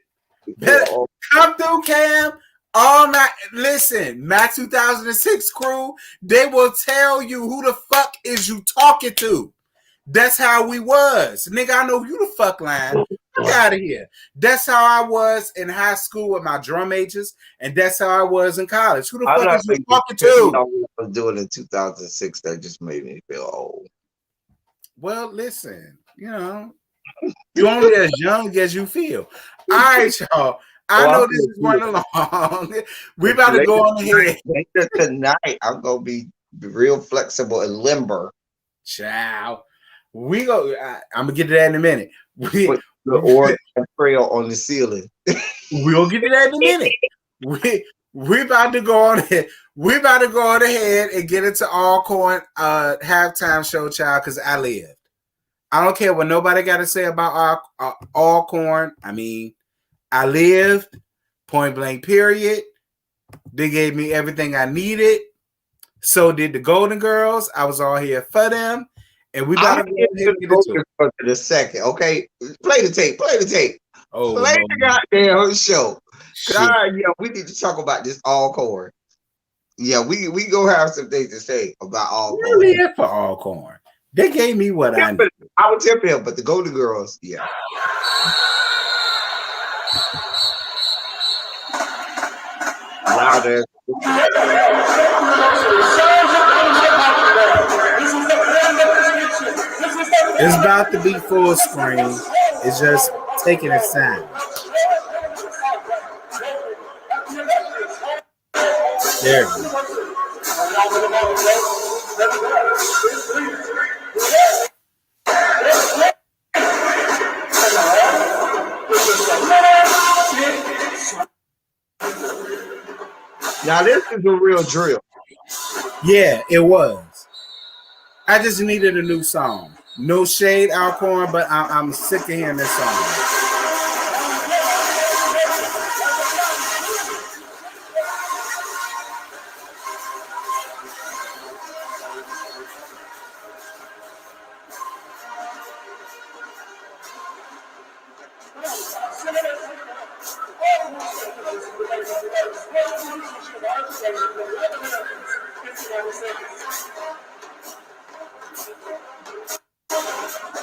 [SPEAKER 1] Better come through, Cam. All night. Listen, my 2006 crew, they will tell you who the fuck is you talking to. That's how we was. Nigga, I know you the fuck lying. Get out of here. That's how I was in high school with my drum majors, and that's how I was in college. Who the fuck is you talking to?
[SPEAKER 2] I was doing in 2006 that just made me feel old.
[SPEAKER 1] Well, listen, You know, you're only as young as you feel. All right, y'all. I know this is running long. We about to go on ahead.
[SPEAKER 2] Later tonight, I'm gonna be real flexible and limber.
[SPEAKER 1] Ciao. We go. I'm gonna get to that in a minute.
[SPEAKER 2] Put the Oregon Trail on the ceiling.
[SPEAKER 1] We'll get to that in a minute. We about to go on ahead. We about to go on ahead and get into Alcorn halftime show, child, because I lived. I don't care what nobody got to say about Alcorn. I mean, I lived, point blank, period. They gave me everything I needed. So did the Golden Girls. I was all here for them. And we about to go ahead and get into
[SPEAKER 2] it. In a second, okay? Play the tape. Play the tape.
[SPEAKER 1] Oh,
[SPEAKER 2] play the goddamn show. God, yeah, we need to talk about this Alcorn. Yeah, we gonna have some things to say about Alcorn.
[SPEAKER 1] Really here for Alcorn. They gave me what I need.
[SPEAKER 2] I would tip him, but the Golden Girls, yeah. Louder.
[SPEAKER 1] It's about to be full screen. It's just taking its time. There we go.
[SPEAKER 2] Now this is a real drill.
[SPEAKER 1] Yeah, it was. I just needed a new song. No shade, Alcorn, but I'm sick of hearing this song.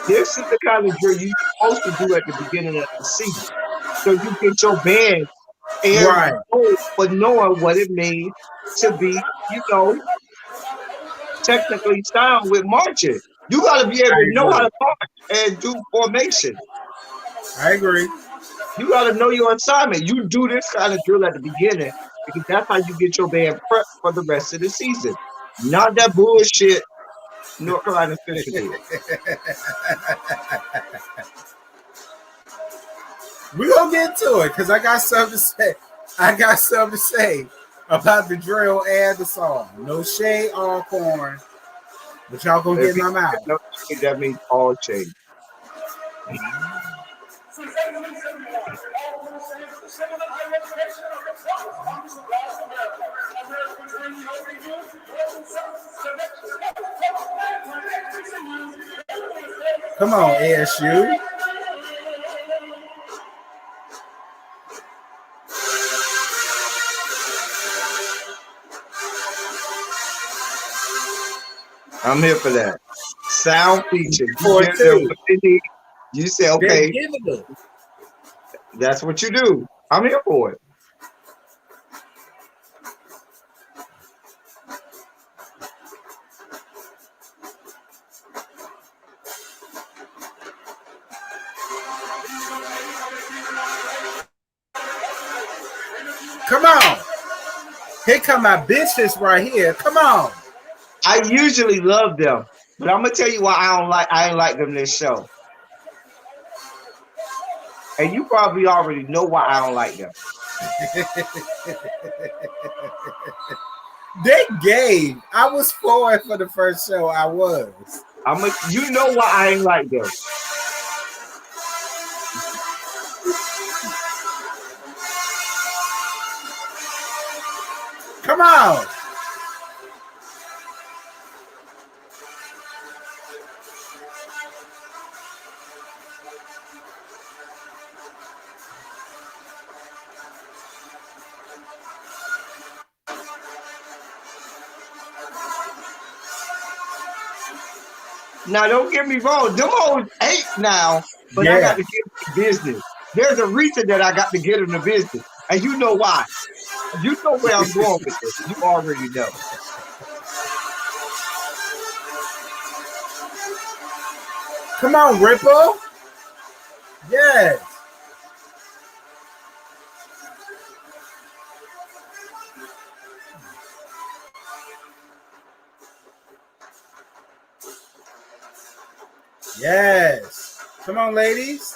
[SPEAKER 2] This is the kind of drill you're supposed to do at the beginning of the season. So you get your band
[SPEAKER 1] right,
[SPEAKER 2] but knowing what it means to be, technically sound with marching. You got to be able to know how to march and do formation.
[SPEAKER 1] I agree.
[SPEAKER 2] You got to know your assignment. You do this kind of drill at the beginning because that's how you get your band prepped for the rest of the season. Not that bullshit North Carolina Central did.
[SPEAKER 1] We're going to get to it because I got something to say. I got something to say about the drill and the song. No shade, Alcorn. But y'all going to get my mouth.
[SPEAKER 2] No, that means all shade.
[SPEAKER 1] Come on, ASU.
[SPEAKER 2] I'm here for that. Sound feature. You say, okay, that's what you do. I'm here for it.
[SPEAKER 1] Come on. Here come my bitches right here. Come on.
[SPEAKER 2] I usually love them, but I'm gonna tell you why I ain't like them this show. And you probably already know why I don't like them.
[SPEAKER 1] They gave. I was for it for the first show. I was.
[SPEAKER 2] You know why I ain't like them.
[SPEAKER 1] Come on.
[SPEAKER 2] Now, don't get me wrong. Them hoes ain't now, but I got to get them the business. There's a reason that I got to get them the business. And you know why. You know where I'm going with this. You already know.
[SPEAKER 1] Come on, Ripple. Yes. Yes. Come on, ladies.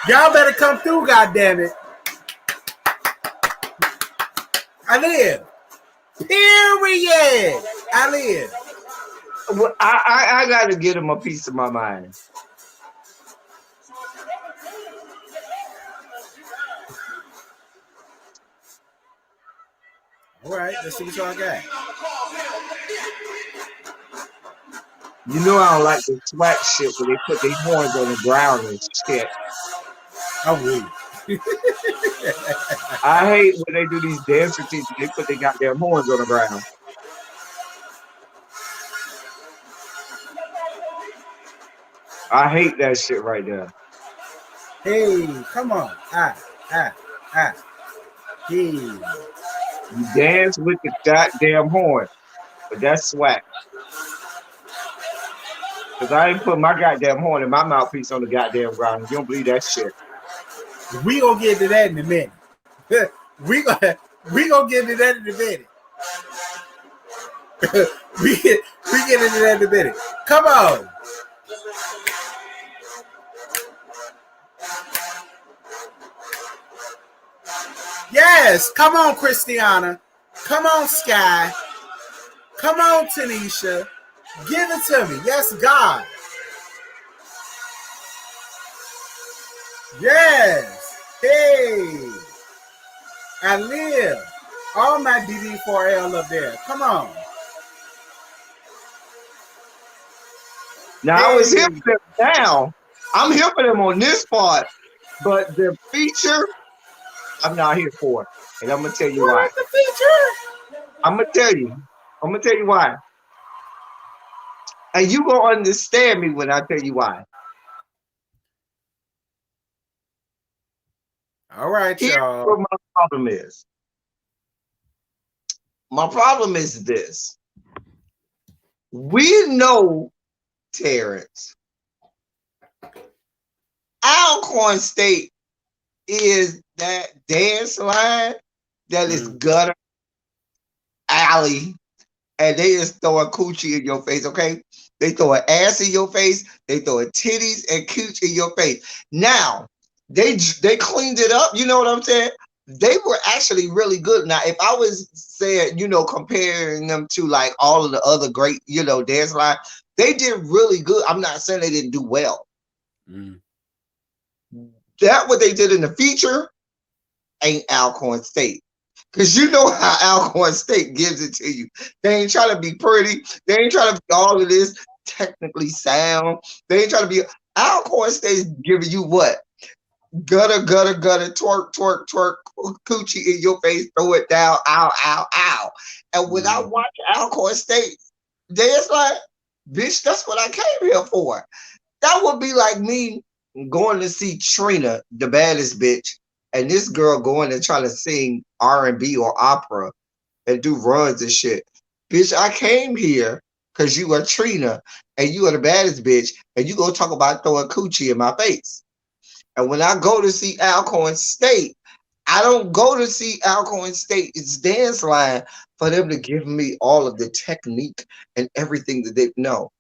[SPEAKER 1] Y'all better come through, goddammit. I live. Period. I live.
[SPEAKER 2] Well, I got to get him a piece of my mind.
[SPEAKER 1] All right, let's see what y'all got.
[SPEAKER 2] You know I don't like the Swac shit where they put their horns on the ground and shit.
[SPEAKER 1] I'm weak.
[SPEAKER 2] I hate when they do these dance routines. They put their goddamn horns on the ground. I hate that shit right there.
[SPEAKER 1] Hey, come on. Hey.
[SPEAKER 2] You dance with the goddamn horn, but that's Swac. Because I ain't put my goddamn horn and my mouthpiece on the goddamn ground. You don't believe that shit.
[SPEAKER 1] We gonna get to that in a minute. we gonna get to that in a minute. we get into that in a minute. Come on. Yes, come on, Christiana. Come on, Sky. Come on, Tanisha. Give it to me. Yes, God. Yes. Hey. I live. All my DD4L up there. Come on.
[SPEAKER 2] Now, I was here for them now. I'm here for them on this part. But the feature, I'm not here for it. And I'm going to tell you why.
[SPEAKER 1] The feature?
[SPEAKER 2] I'm going to tell you. I'm going to tell you why. And you going to understand me when I tell you why.
[SPEAKER 1] All right, y'all.
[SPEAKER 2] Here's what my problem is. My problem is this. We know, Terrence, Alcorn State is that dance line that is gutter alley, and they just throw a coochie in your face, okay? They throw an ass in your face, they throw a titties and cooch in your face. Now, they cleaned it up, you know what I'm saying? They were actually really good. Now, if I was saying, you know, comparing them to like all of the other great, you know, dance line, they did really good. I'm not saying they didn't do well. That what they did in the feature ain't Alcorn State. Because you know how Alcorn State gives it to you. They ain't trying to be pretty. They ain't trying to be all of this technically sound. They ain't trying to be. Alcorn State's giving you what? Gutter, twerk, coochie in your face, throw it down, ow. And when I watch Alcorn State, it's like, bitch, that's what I came here for. That would be like me going to see Trina, the baddest bitch, and this girl going and trying to sing R&B or opera and do runs and shit. Bitch, I came here because you are Trina and you are the baddest bitch, and you go talk about throwing coochie in my face. And when I go to see Alcorn State, I don't go to see Alcorn State's dance line for them to give me all of the technique and everything that they know.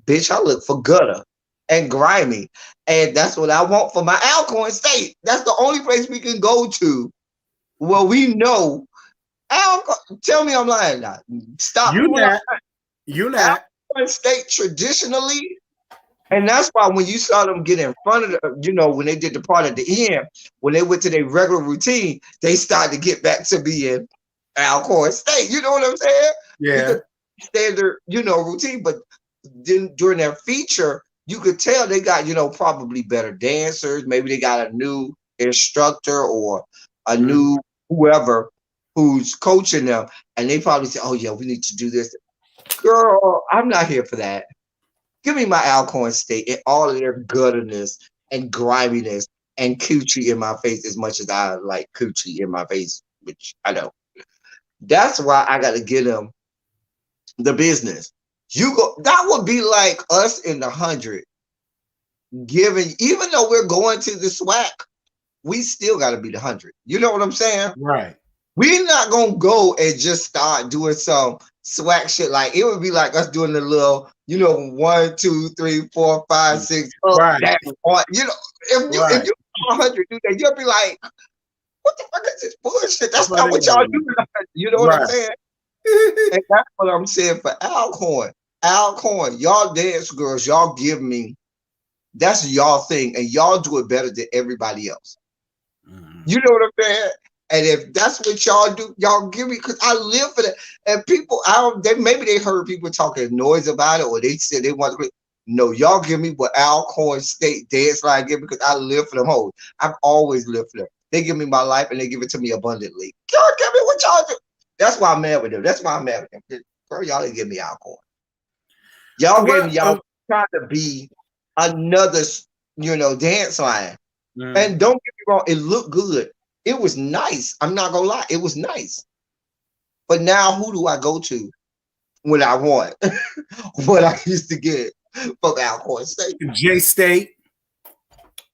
[SPEAKER 2] Bitch, I look for gutter and grimy. And that's what I want for my Alcorn State. That's the only place we can go to where we know. Tell me I'm lying now. Stop.
[SPEAKER 1] You not.
[SPEAKER 2] Alcorn State traditionally. And that's why when you saw them get in front of the, you know, when they did the part at the end, when they went to their regular routine, they started to get back to being Alcorn State. You know what I'm saying?
[SPEAKER 1] Yeah.
[SPEAKER 2] Standard, you know, routine. But then during their feature, you could tell they got, you know, probably better dancers. Maybe they got a new instructor or a new whoever who's coaching them, and they probably say, "Oh yeah, we need to do this." Girl, I'm not here for that. Give me my Alcorn State and all of their gutterness and griminess and coochie in my face as much as I like coochie in my face, which I don't. That's why I got to get them the business. You go. That would be like us in the 100 giving, even though we're going to the Swac, we still got to be the 100. You know what I'm saying?
[SPEAKER 1] Right.
[SPEAKER 2] We're not gonna go and just start doing some Swac shit. Like it would be like us doing the little, 1, 2, 3, 4, 5, 6,
[SPEAKER 1] Right.
[SPEAKER 2] that one. If you 100 do that, you'll be like, what the fuck is this bullshit? That's not what y'all do. You know what I'm saying? And that's what I'm saying for Alcorn. Alcorn, y'all dance girls, y'all give me, that's y'all thing, and y'all do it better than everybody else. You know what I'm saying? And if that's what y'all do, y'all give me, because I live for that. And people, maybe they heard people talking noise about it, or they said they want to. No, y'all give me what Alcorn State dance line give me, because I live for them hoes. I've always lived for them. They give me my life, and they give it to me abundantly. Y'all give me what y'all do. That's why I'm mad with them. That's why I'm mad with them. Girl, y'all didn't give me Alcorn. Y'all gave me, y'all trying to be another, dance line. And don't get me wrong, it looked good. It was nice. I'm not gonna lie, it was nice. But now who do I go to when I want what I used to get from Alcorn State?
[SPEAKER 1] J State.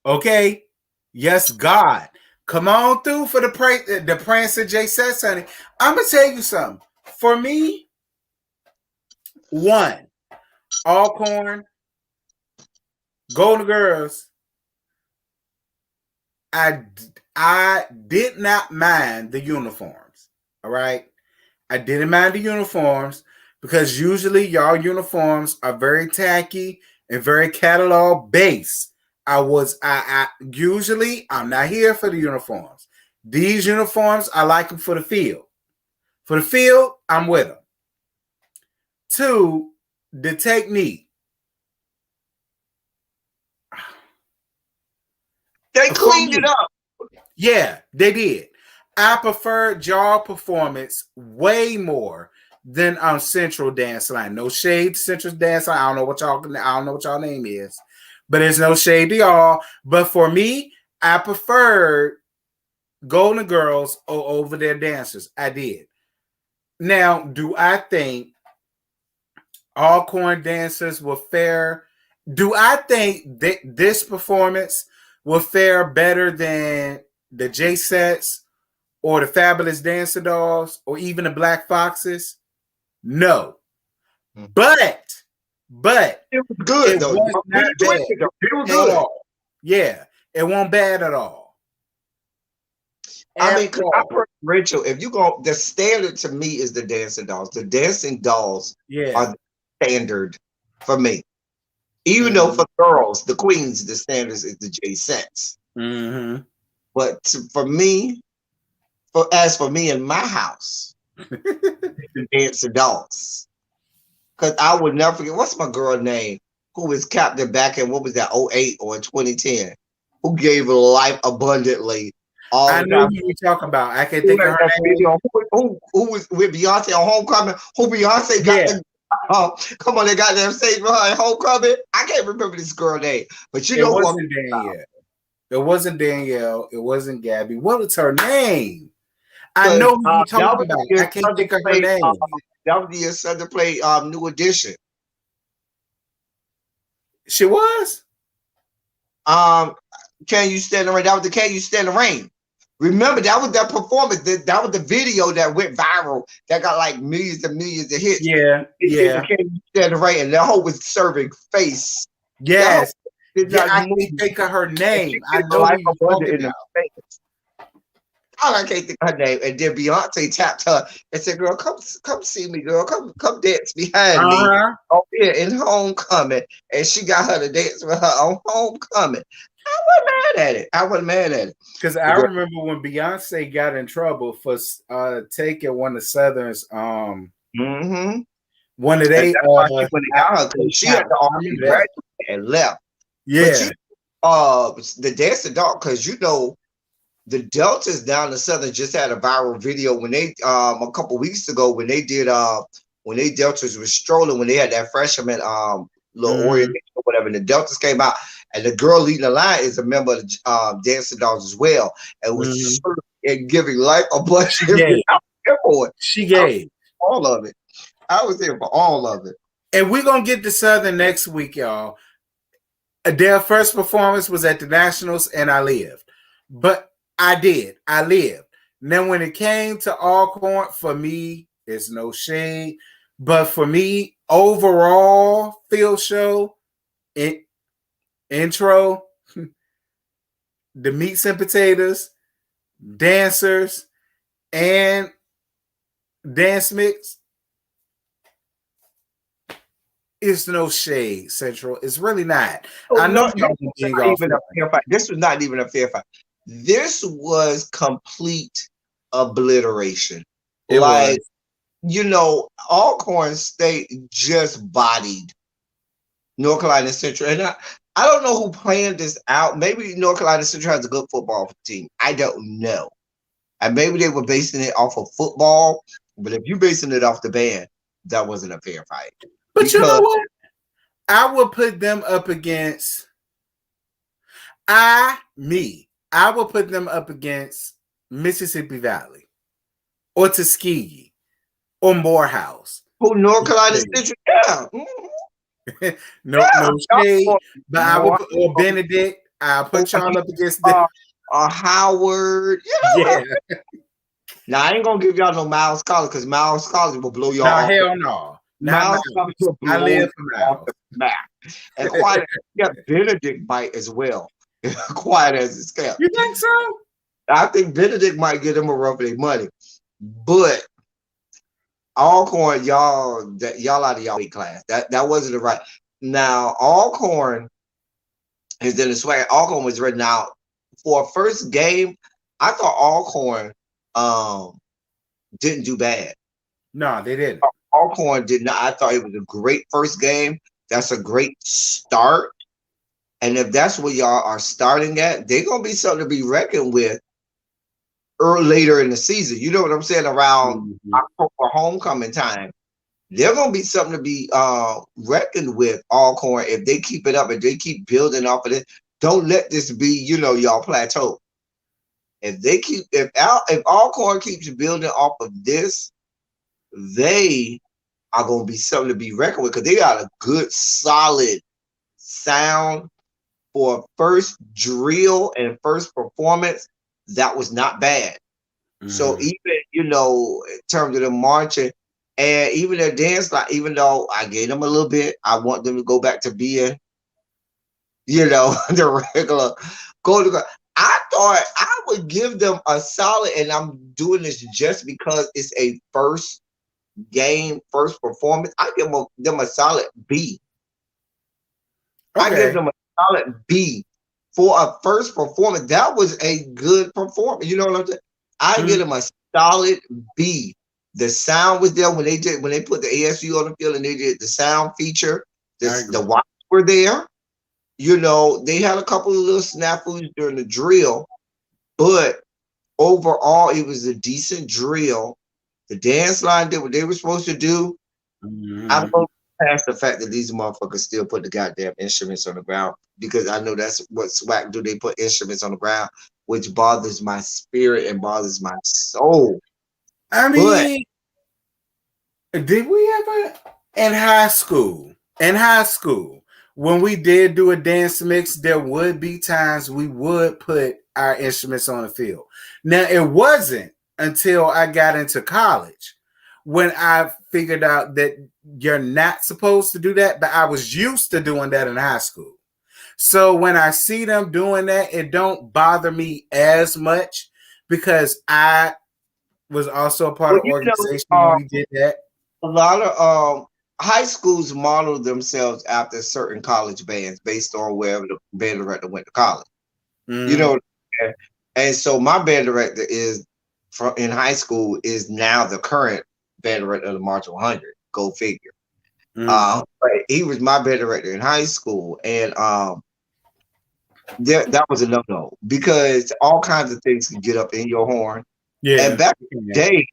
[SPEAKER 1] Okay. Yes, God. Come on through for the Prancer J Sets, honey. I'm gonna tell you something. For me, one, Alcorn, Golden Girls. I did not mind the uniforms. All right. I didn't mind the uniforms because usually y'all uniforms are very tacky and very catalog based. Usually I'm not here for the uniforms. These uniforms, I like them for the field. For the field, I'm with them. 2, the technique.
[SPEAKER 2] They cleaned it up.
[SPEAKER 1] Yeah, they did. I preferred y'all performance way more than Central Dance Line. No shade to Central Dance Line. I don't know what y'all name is, but there's no shade to y'all. But for me, I preferred Golden Girls over their dancers. I did. Now, do I think Alcorn dancers were fair? Do I think that this performance will fare better than the J Sets or the Fabulous Dancer Dolls or even the Black Foxes? No. But
[SPEAKER 2] it was good though.
[SPEAKER 1] It was good. Yeah, it wasn't bad at all.
[SPEAKER 2] I mean, Rachel, if you go, the standard to me is the Dancing Dolls. The Dancing Dolls are the standard for me. Even though for girls, the queens, the standards is the J Sets. But for me in my house, the Dancing Dolls. Because I would never forget, what's my girl name? Who was captain back in, what was that, 08 or 2010? Who gave her life abundantly.
[SPEAKER 1] I know who you're talking about. I can't think of her name.
[SPEAKER 2] Who was with Beyonce on Homecoming? Who Beyonce got the come on, they got them stage for her at Homecoming. I can't remember this girl name, but you know what?
[SPEAKER 1] It wasn't Danielle. It wasn't Gabby. What was her name? I know who you're talking about. I can't think of her name.
[SPEAKER 2] That was the year Sunday played New Edition.
[SPEAKER 1] She was?
[SPEAKER 2] Can You Stand the Rain? That was the Can You Stand the Rain. Remember, that was that performance. That was the video that went viral. That got like millions and millions of hits.
[SPEAKER 1] Yeah.
[SPEAKER 2] Can You Stand the Rain? And that whole was serving face.
[SPEAKER 1] Yes. I can't think of her name. I know who you're talking about.
[SPEAKER 2] I can't think of her name. And then Beyonce tapped her and said, "Girl, come see me, girl. Come dance behind me." Oh yeah, in Homecoming. And she got her to dance with her on Homecoming. I wasn't mad at it.
[SPEAKER 1] Because I remember when Beyonce got in trouble for taking one of Southern's one of they
[SPEAKER 2] she had to already graduate and left.
[SPEAKER 1] Yeah.
[SPEAKER 2] But the Dancing Dog, because the Deltas down the Southern just had a viral video when they a couple weeks ago when they did when they Deltas was strolling when they had that freshman little orientation or whatever, and the Deltas came out and the girl leading the line is a member of the Dancing Dogs as well, and was and giving life a bunch of
[SPEAKER 1] She gave
[SPEAKER 2] all of it. I was there for all of it.
[SPEAKER 1] And we're gonna get to Southern next week, y'all. Their first performance was at the Nationals, and I lived. But I lived. Then when it came to Alcorn, for me, it's no shade. But for me, overall field show, intro, the meats and potatoes, dancers, and dance mix, it's no shade, Central. It's really not. I know
[SPEAKER 2] this was not even a fair fight. This was complete obliteration.
[SPEAKER 1] It was.
[SPEAKER 2] You know, Alcorn State just bodied North Carolina Central. And I don't know who planned this out. Maybe North Carolina Central has a good football team. I don't know. And maybe they were basing it off of football. But if you're basing it off the band, that wasn't a fair fight.
[SPEAKER 1] But you know what? I would put them up against I would put them up against Mississippi Valley or Tuskegee or Morehouse.
[SPEAKER 2] Oh, North Carolina Central, yeah.
[SPEAKER 1] No shade. But I would put, or Benedict. I'll put y'all up against them.
[SPEAKER 2] Howard. Yeah. Now I ain't gonna give y'all no Miles College because Miles College will blow y'all off.
[SPEAKER 1] Hell no.
[SPEAKER 2] Miles College will blow
[SPEAKER 1] I live for Miles.
[SPEAKER 2] And quiet, you got Benedict might as well. Quiet as it's kept.
[SPEAKER 1] You think so?
[SPEAKER 2] I think Benedict might get them a run for their money. But Alcorn, y'all out of y'all weight class. That wasn't the right. Now Alcorn is in the Swac. Alcorn was written out for a first game. I thought Alcorn didn't do bad.
[SPEAKER 1] No, they didn't.
[SPEAKER 2] Alcorn did not. I thought it was a great first game. That's a great start. And if that's where y'all are starting at, they're gonna be something to be reckoned with later in the season. You know what I'm saying? Around October homecoming time, they're gonna be something to be reckoned with. Alcorn, if they keep it up, if they keep building off of it, don't let this be, y'all plateau. If Alcorn keeps building off of this, they are gonna be something to be reckoned with because they got a good, solid sound for first drill and first performance. That was not bad. So even, in terms of the marching and even their dance, like, even though I gave them a little bit, I want them to go back to being, the regular go-to. I thought I would give them a solid, and I'm doing this just because it's a first game, first performance. I give them a solid B. Okay. I give them a solid B for a first performance. That was a good performance. You know what I'm saying? I give them a solid B. The sound was there when they put the ASU on the field and they did the sound feature. The watch were there. They had a couple of little snafus during the drill, but overall it was a decent drill. The dance line did what they were supposed to do. I'm going past the fact that these motherfuckers still put the goddamn instruments on the ground because I know that's what Swac do. They put instruments on the ground, which bothers my spirit and bothers my soul.
[SPEAKER 1] I mean, did we ever in high school? When we did do a dance mix, there would be times we would put our instruments on the field. Now, it wasn't until I got into college when I figured out that you're not supposed to do that, but I was used to doing that in high school. So when I see them doing that, it don't bother me as much because I was also a part of the organization when we did that.
[SPEAKER 2] A lot of high schools model themselves after certain college bands based on wherever the band director went to college. And so my band director in high school is now the current band director of the March 100. Go figure. But he was my band director in high school, and that was a no-no because all kinds of things can get up in your horn. And
[SPEAKER 1] Yeah.
[SPEAKER 2] back in the day,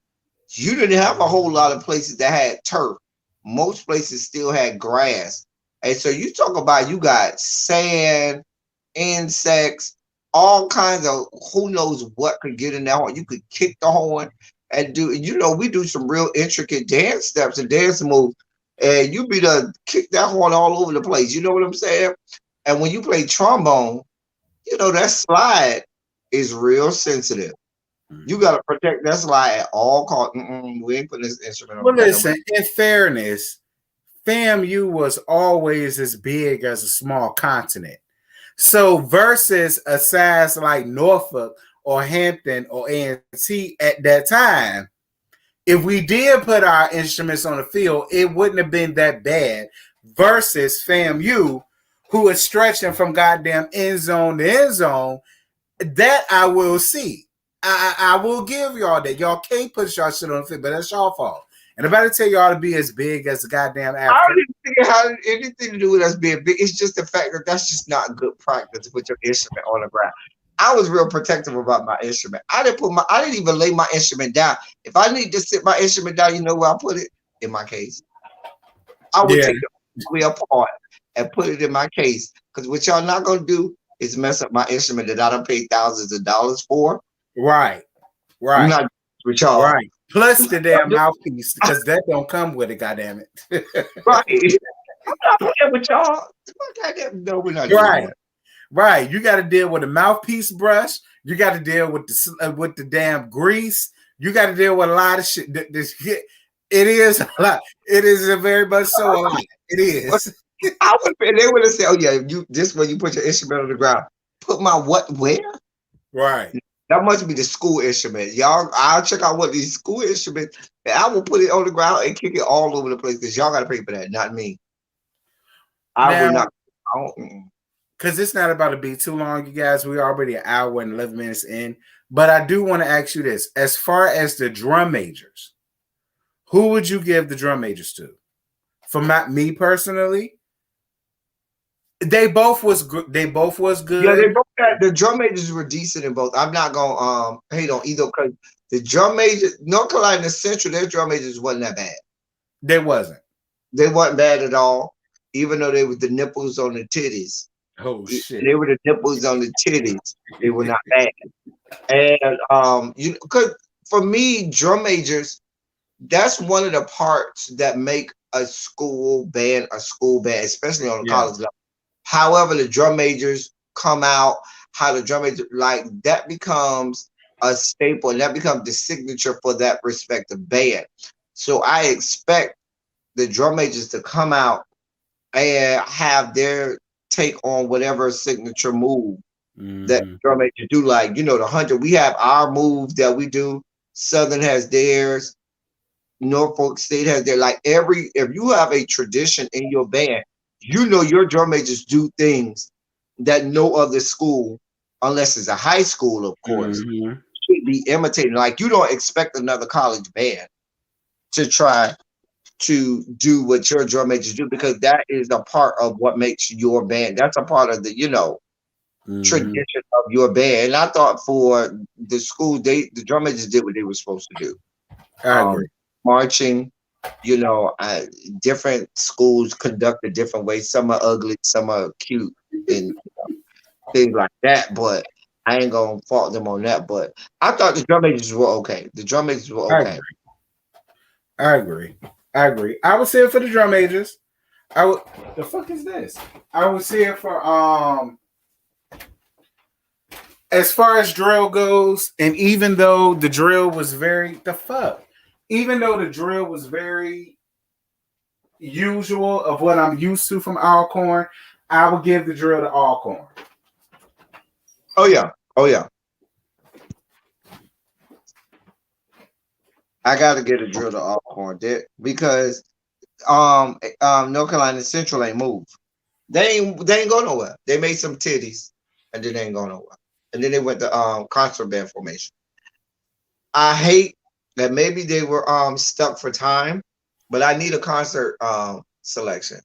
[SPEAKER 2] you didn't have a whole lot of places that had turf. Most places still had grass. And so you talk about you got sand, insects, all kinds of who knows what could get in that horn. You could kick the horn and do, we do some real intricate dance steps and dance moves. And you be to kick that horn all over the place. You know what I'm saying? And when you play trombone, that slide is real sensitive. You got to protect that slide at all costs. We ain't putting this instrument on
[SPEAKER 1] Well,
[SPEAKER 2] the ground.
[SPEAKER 1] listen, in fairness, FAMU was always as big as a small continent. So versus a size like Norfolk or Hampton or A&T at that time, if we did put our instruments on the field, it wouldn't have been that bad versus FAMU, who is stretching from goddamn end zone to end zone. That I will see. I will give y'all that. Y'all can't put y'all shit on the field, but that's y'all fault. And I'm about to tell y'all to be as big as the goddamn Africa.
[SPEAKER 2] I don't even think it had anything to do with us being big. It's just the fact that that's just not good practice to put your instrument on the ground. I was real protective about my instrument. I didn't even lay my instrument down. If I need to sit my instrument down, you know where I put it? In my case. I would take it all the way apart and put it in my case. Because what y'all not gonna do is mess up my instrument that I done paid thousands of dollars for.
[SPEAKER 1] Right.
[SPEAKER 2] I'm not with y'all.
[SPEAKER 1] Right. Plus the damn mouthpiece, because that don't come with it, goddamn it.
[SPEAKER 2] Right. I'm not playing with y'all. No, we're not doing that.
[SPEAKER 1] Right. You got to deal with a mouthpiece brush. You got to deal with the damn grease. You got to deal with a lot of shit. It is a lot. It is a very much so a lot. It is.
[SPEAKER 2] They would have said, "Oh yeah, this way you put your instrument on the ground. Put my what where?"
[SPEAKER 1] Right.
[SPEAKER 2] That must be the school instrument. Y'all, I'll check out what these school instruments, and I will put it on the ground and kick it all over the place because y'all got to pay for that, not me. I would not.
[SPEAKER 1] Because it's not about to be too long, you guys. We're already an hour and 11 minutes in. But I do want to ask you this. As far as the drum majors, who would you give the drum majors to? For me personally, they both was good. Yeah,
[SPEAKER 2] they both had, the drum majors were decent in both. I'm not gonna hate on either because the drum majors, North Carolina Central, their drum majors wasn't that bad.
[SPEAKER 1] They wasn't
[SPEAKER 2] bad at all, even though they were the nipples on the titties.
[SPEAKER 1] Oh shit!
[SPEAKER 2] They were the nipples on the titties. They were not bad. And because for me, drum majors, that's one of the parts that make a school band, especially on the college level. However, the drum majors come out, how the drum major, like that becomes a staple and that becomes the signature for that respective band. So I expect the drum majors to come out and have their take on whatever signature move that drum majors do. Like, the 100, we have our move that we do. Southern has theirs. Norfolk State has their, like if you have a tradition in your band, your drum majors do things that no other school, unless it's a high school, of course, should be imitating. Like you don't expect another college band to try to do what your drum majors do because that is a part of what makes your band. That's a part of the, tradition of your band. And I thought for the school, the drum majors did what they were supposed to do.
[SPEAKER 1] I agree.
[SPEAKER 2] Marching, different schools conduct a different way. Some are ugly, some are cute, and things like that. But I ain't gonna fault them on that. But I thought the drum majors were okay.
[SPEAKER 1] I agree. I would say it for the drum majors. The fuck is this? I would say it for as far as drill goes, and even though the drill was very usual of what I'm used to from Alcorn, I would give the drill to Alcorn.
[SPEAKER 2] Oh yeah. I gotta get a drill to Alcorn because North Carolina Central ain't moved. They ain't go nowhere. They made some titties and then they ain't go nowhere. And then they went to concert band formation. I hate that maybe they were stuck for time, but I need a concert selection.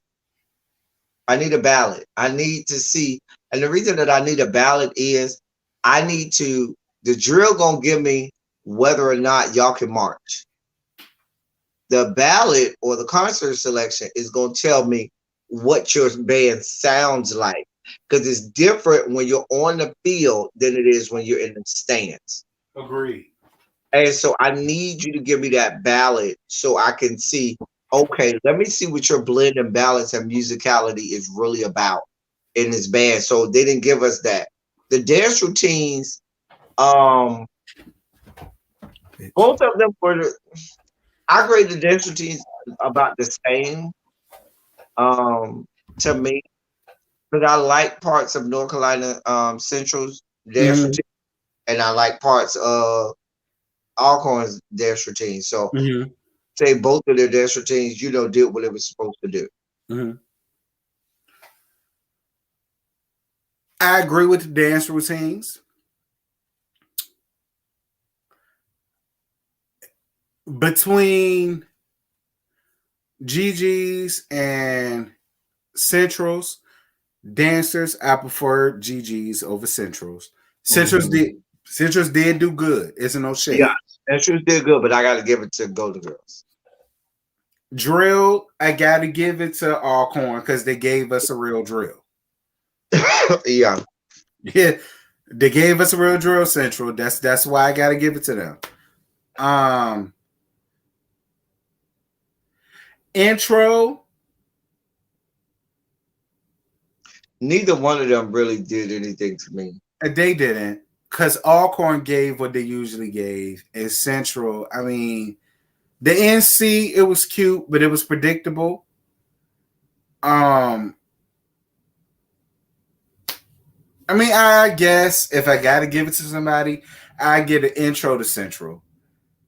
[SPEAKER 2] I need a ballot. I need to see, and the reason that I need a ballot is I need to. The drill gonna give me whether or not y'all can march. The ballot or the concert selection is gonna tell me what your band sounds like, because it's different when you're on the field than it is when you're in the stands.
[SPEAKER 1] Agreed.
[SPEAKER 2] And so I need you to give me that ballot so I can see, okay, let me see what your blend and balance and musicality is really about in this band. So they didn't give us that. The dance routines, both of them were, I grade the dance routines about the same to me, because I like parts of North Carolina Central's dance routine, and I like parts of Alcorn's dance routine. So say both of their dance routines, did what it was supposed to do.
[SPEAKER 1] I agree with the dance routines. Between GG's and Central's dancers, I prefer GG's over Central's. Central's did do good. Isn't no shade.
[SPEAKER 2] Yeah, Central's did good, but I got to give it to Golden Girls.
[SPEAKER 1] Drill, I got to give it to Alcorn because they gave us a real drill.
[SPEAKER 2] Yeah,
[SPEAKER 1] they gave us a real drill. Central. That's why I got to give it to them. Intro.
[SPEAKER 2] Neither one of them really did anything to me.
[SPEAKER 1] They didn't, because Alcorn gave what they usually gave. And Central, I mean, the NC, it was cute, but it was predictable. I mean, I guess if I got to give it to somebody, I get an intro to Central.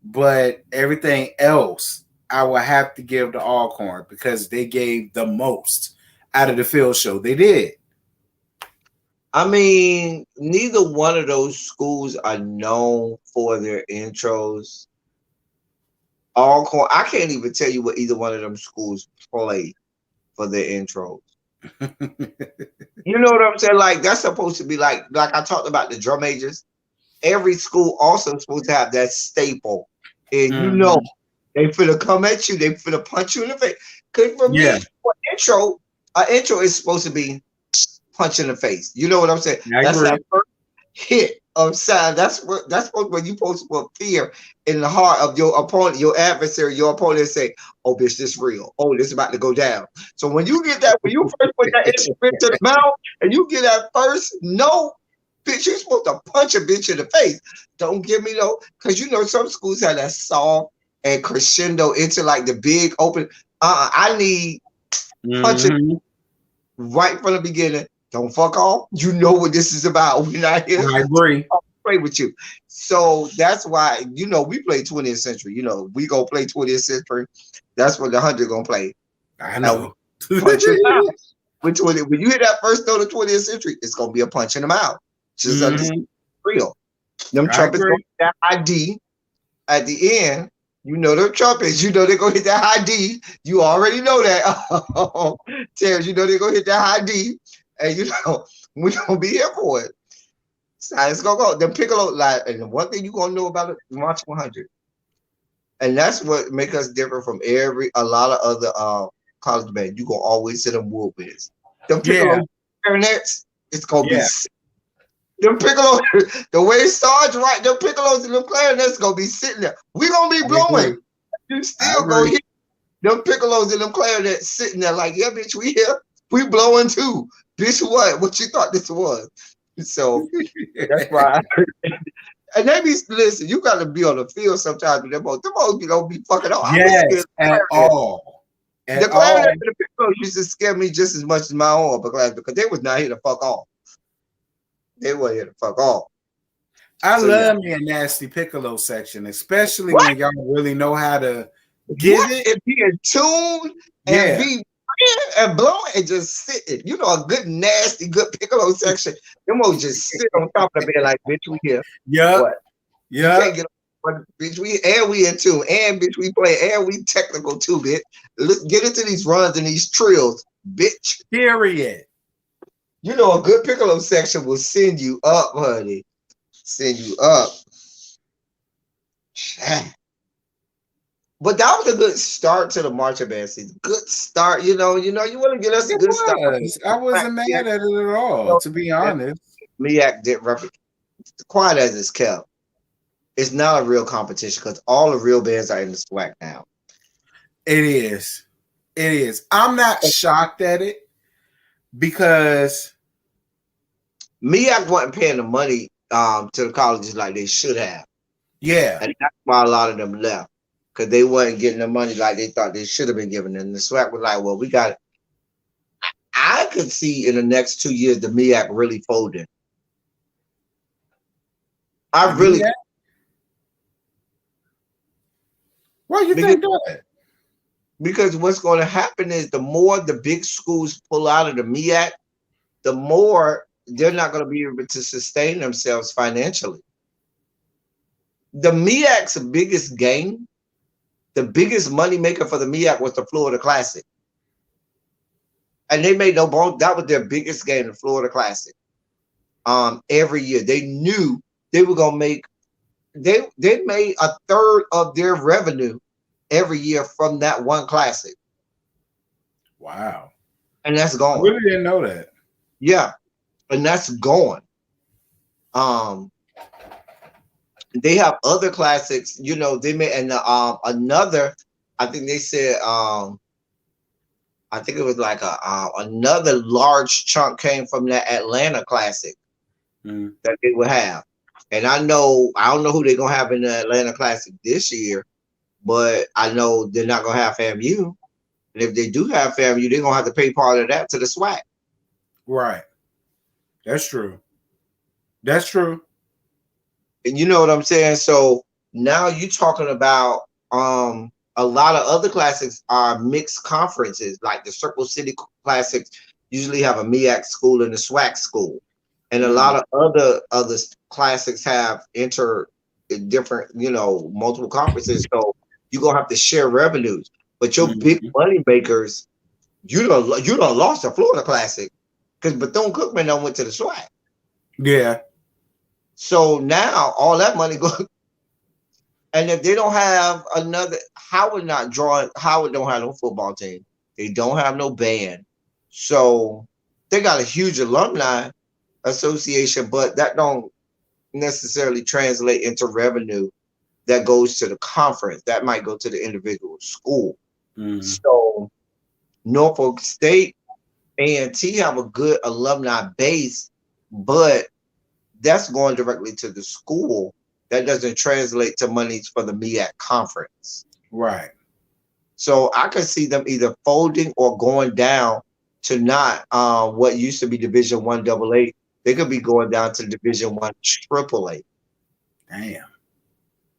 [SPEAKER 1] But everything else, I will have to give to Alcorn because they gave the most out of the field show. They did.
[SPEAKER 2] I mean, neither one of those schools are known for their intros. Alcorn, I can't even tell you what either one of them schools play for their intros. You know what I'm saying? Like, that's supposed to be like I talked about the drum majors. Every school also supposed to have that staple. And they finna come at you. They finna punch you in the face. Because for me, an intro is supposed to be punch in the face. You know what I'm saying? That's that first hit of sound. That's what when you supposed to put fear in the heart of your opponent, your adversary, your opponent, say, "Oh, bitch, this real. Oh, this about to go down." So when you get that, when you first put that instrument to the mouth and you get that first note, bitch, you're supposed to punch a bitch in the face. Don't give me no, because some schools have that soft and crescendo into like the big open. I need punching right from the beginning. Don't fuck off. You know what this is about. We're not here.
[SPEAKER 1] I agree.
[SPEAKER 2] I'll play with you. So that's why, we play 20th century. We go play 20th century. That's what the 100 gonna play.
[SPEAKER 1] I know.
[SPEAKER 2] Punch in the mouth. When you hit that first note of 20th century, it's gonna be a punch in the mouth. Just real. Them trumpets gonna hit that high D at the end. Them trumpets, they're gonna hit that high D. You already know that. Terrence, they're gonna hit that high D. And we're gonna be here for it. So it's gonna go. The piccolo, and the one thing you're gonna know about it, March 100. And that's what make us different from a lot of other college bands. You gonna always see them woodwinds. Them piccolo clarinets, it's gonna be sick. Them piccolo, the way it starts, right? Them piccolos and them clarinets gonna be sitting there. We gonna be blowing. You still gonna hear them piccolos and them clarinets sitting there like, yeah, bitch, we here. We blowing too. Bitch, what you thought this was? So that's why. And they be, listen, you got to be on the field sometimes with them both. Them both don't be fucking off.
[SPEAKER 1] Yes, at all.
[SPEAKER 2] The clarinet and the piccolo used to scare me just as much as my own because they was not here to fuck off. They were here to fuck off.
[SPEAKER 1] I love me a nasty piccolo section, especially when y'all really know how to get it.
[SPEAKER 2] And be in tune and be and blowing and just sitting. A good nasty, good piccolo section. Them all just sit on top of the bed like, bitch, we here.
[SPEAKER 1] Yeah.
[SPEAKER 2] Yeah. You can't get on, bitch, we in tune. And bitch, we play and we technical too, bitch. Let's get into these runs and these trills. bitch.
[SPEAKER 1] Period.
[SPEAKER 2] You know, a good piccolo section will send you up, honey. Send you up. But that was a good start to the marching band season. Good start, you want to get us a
[SPEAKER 1] It
[SPEAKER 2] good start.
[SPEAKER 1] was. I wasn't mad at it at all, to be honest.
[SPEAKER 2] Meac did quiet as it's kept. It's not a real competition because all the real bands are in the Swac now.
[SPEAKER 1] It is. It is. I'm not shocked at it because
[SPEAKER 2] Meac wasn't paying the money to the colleges like they should have.
[SPEAKER 1] Yeah.
[SPEAKER 2] And that's why a lot of them left. Because they wasn't getting the money like they thought they should have been given. And the Swac was like, well, we got it. I could see in the next 2 years the Meac really folding. Why
[SPEAKER 1] you think that?
[SPEAKER 2] Because what's going to happen is the more the big schools pull out of the Meac, the more they're not going to be able to sustain themselves financially. The Meac's biggest gain, the biggest money maker for the Meac was the Florida Classic. And they made no bones. That was their biggest game, the Florida Classic. Every year. They knew they were going to make, they made a third of their revenue every year from that one classic.
[SPEAKER 1] Wow.
[SPEAKER 2] And that's gone.
[SPEAKER 1] I really didn't know that.
[SPEAKER 2] Yeah. And that's gone. They have other classics, they made, and another, I think they said, I think it was like another large chunk came from that Atlanta Classic that they would have. And I don't know who they're going to have in the Atlanta Classic this year, but I know they're not going to have FAMU. And if they do have FAMU, they're going to have to pay part of that to the Swac.
[SPEAKER 1] Right. That's true. That's true.
[SPEAKER 2] And you know what I'm saying? So now you're talking about a lot of other classics are mixed conferences, like the Circle City Classics usually have a Meac school and a Swac school. And a lot of other classics have different, multiple conferences. So you're gonna have to share revenues. But your big money makers, you don't lost the Florida Classic because Bethune-Cookman don't went to the Swac.
[SPEAKER 1] Yeah.
[SPEAKER 2] So now all that money goes. And if they don't have another, Howard don't have no football team. They don't have no band. So they got a huge alumni association, but that don't necessarily translate into revenue that goes to the conference. That might go to the individual school. So Norfolk State A&T have a good alumni base, but that's going directly to the school. That doesn't translate to monies for the Meac conference.
[SPEAKER 1] Right.
[SPEAKER 2] So I could see them either folding or going down to not what used to be Division I AA. They could be going down to Division I AAA.
[SPEAKER 1] Damn.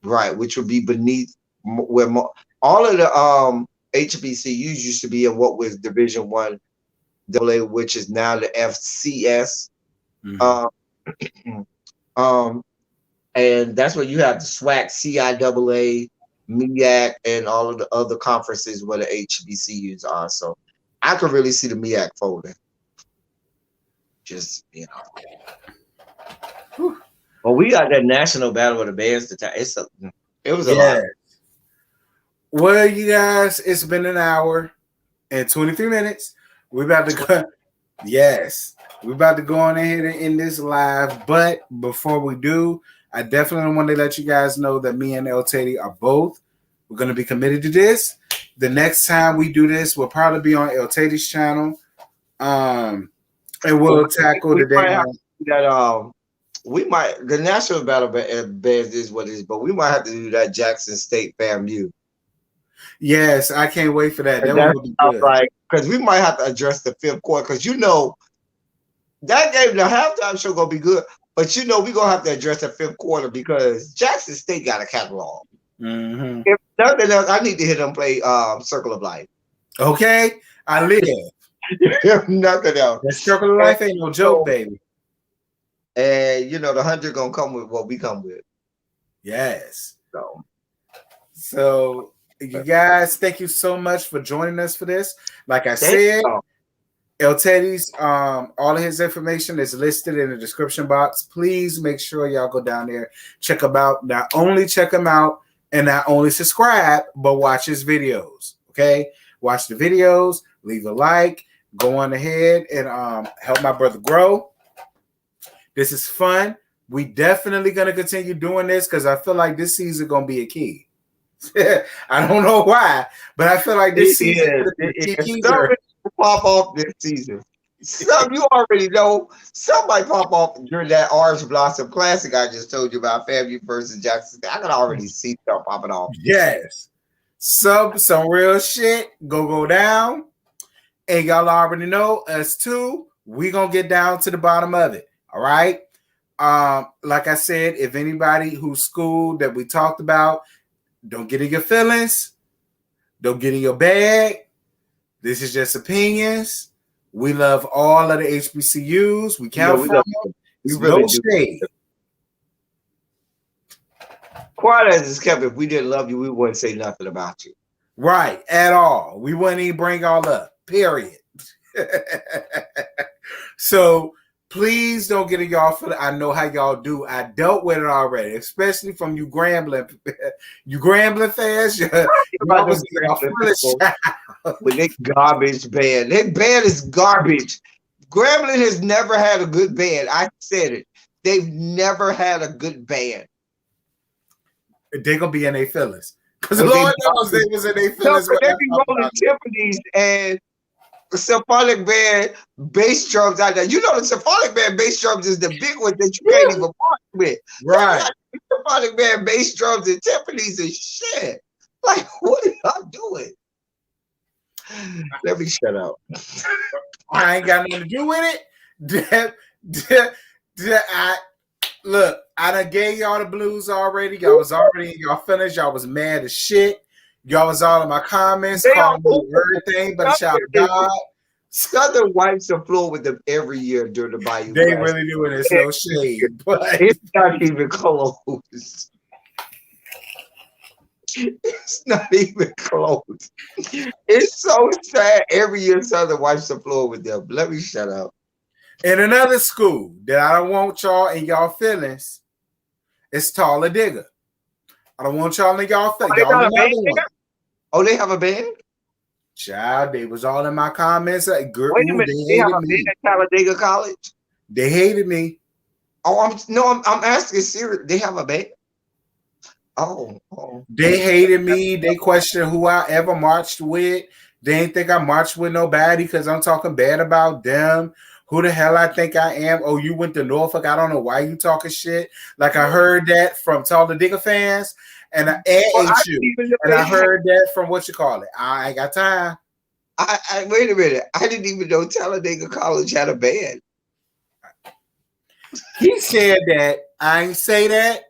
[SPEAKER 2] Right, which would be beneath where all of the HBCUs used to be in what was Division I AA, which is now the FCS. And that's where you have the Swac, CIAA, Meac, and all of the other conferences where the HBCUs are. So I could really see the Meac folding. Just, Well, we got that national battle of the bands to it was a lot.
[SPEAKER 1] Well, you guys, it's been an hour and 23 minutes. We're about to go. Yes. We're about to go on ahead and end this live. But before we do, I definitely want to let you guys know that me and ElTeddy are both. We're going to be committed to this. The next time we do this, we'll probably be on ElTeddy's channel. And we'll tackle the day.
[SPEAKER 2] The national battle bands is what it is, but we might have to do that Jackson State FAMU.
[SPEAKER 1] Yes, I can't wait for that. That would be good.
[SPEAKER 2] Like, because we might have to address the fifth quarter, because that game, the halftime show gonna be good, but we're gonna have to address the fifth quarter because Jackson State got a catalog. If nothing else, I need to hear them play Circle of Life.
[SPEAKER 1] Okay, I live.
[SPEAKER 2] If nothing else,
[SPEAKER 1] that Circle of Life ain't no joke, baby.
[SPEAKER 2] And the 100 gonna come with what we come with.
[SPEAKER 1] Yes. So you guys, thank you so much for joining us for this. Like I said, ElTeddy's, all of his information is listed in the description box. Please make sure y'all go down there, check him out. Not only check him out and not only subscribe, but watch his videos. Okay, watch the videos, leave a like, go on ahead and help my brother grow. This is fun. We definitely gonna continue doing this because I feel like this season gonna be a key. I don't know why, but I feel like this season
[SPEAKER 2] pop off this season. Some you already know. Somebody pop off during that Orange Blossom Classic I just told you about, FAMU versus Jackson State. I can already see stuff popping off.
[SPEAKER 1] Yes, some real shit go down, and y'all already know us too. We gonna get down to the bottom of it. All right. Like I said, if anybody who's school that we talked about, don't get in your feelings, don't get in your bag. This is just opinions. We love all of the HBCUs. We count from them.
[SPEAKER 2] We really
[SPEAKER 1] no shade.
[SPEAKER 2] Quite as it's kept, if we didn't love you, we wouldn't say nothing about you.
[SPEAKER 1] Right, at all. We wouldn't even bring all up. Period. So please don't get in y'all feeling. I know how y'all do. I dealt with it already, especially from you Grambling fans. Y'all was
[SPEAKER 2] with their garbage band. Their band is garbage. Grambling has never had a good band. I said it. They've never had a good band.
[SPEAKER 1] They're gonna be in their feelings. Because the Lord knows they was in their feelings.
[SPEAKER 2] No, they be rolling timpanis and symphonic band bass drums out there. You know the symphonic band bass drums is the big one that you can't even march with.
[SPEAKER 1] Right.
[SPEAKER 2] Symphonic band bass drums and timpanis and shit. Like, what are y'all doing? Let me shut up.
[SPEAKER 1] I ain't got nothing to do with it. Look, I done gave y'all the blues already. Y'all was already in y'all feelings. Y'all was mad as shit. Y'all was all in my comments, calling me everything but a child of God.
[SPEAKER 2] Southern wipes the floor with them every year during the Bayou.
[SPEAKER 1] They really doing this no shade, but
[SPEAKER 2] it's not even close. It's not even close. It's so sad. Every year Southern wipes the floor with them. Let me shut up.
[SPEAKER 1] In another school that I don't want y'all in y'all feelings, it's Taller Digger. I don't want y'all in y'all feelings.
[SPEAKER 2] Oh, they have a band?
[SPEAKER 1] Child, they was all in my comments. Like, girl,
[SPEAKER 2] wait a minute, they have a band at Talladega College?
[SPEAKER 1] They hated me.
[SPEAKER 2] Oh, I'm asking serious. They have a band? Oh.
[SPEAKER 1] They hated me. They questioned who I ever marched with. They didn't think I marched with nobody because I'm talking bad about them. Who the hell I think I am? Oh, you went to Norfolk. I don't know why you talking shit. Like I heard that from Talladega fans, and I heard that from what you call it. I ain't got time.
[SPEAKER 2] I wait a minute. I didn't even know Talladega College had a band.
[SPEAKER 1] He said that. I ain't say that.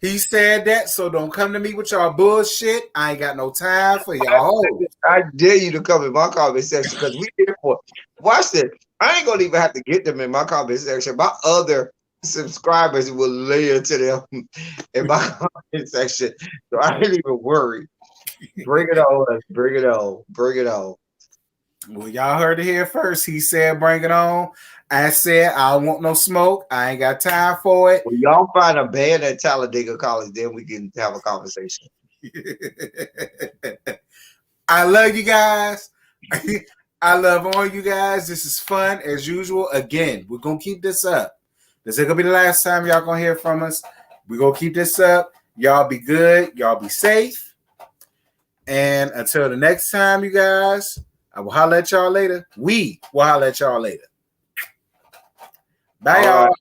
[SPEAKER 1] He said that, so don't come to me with y'all bullshit. I ain't got no time for y'all.
[SPEAKER 2] I dare you to come in my comment section because we here for it. Watch this. I ain't gonna even have to get them in my comment section. My other subscribers will lay into them in my comment section. So I ain't even worry. Bring it on. Bring it on. Bring it on.
[SPEAKER 1] Well, y'all heard it here first. He said, bring it on. I said, I don't want no smoke. I ain't got time for it.
[SPEAKER 2] When y'all find a band at Talladega College, then we can have a conversation.
[SPEAKER 1] I love you guys. I love all you guys. This is fun as usual. Again, we're going to keep this up. This ain't going to be the last time y'all going to hear from us. We're going to keep this up. Y'all be good. Y'all be safe. And until the next time, you guys, I will holler at y'all later. We will holler at y'all later. Bye, y'all.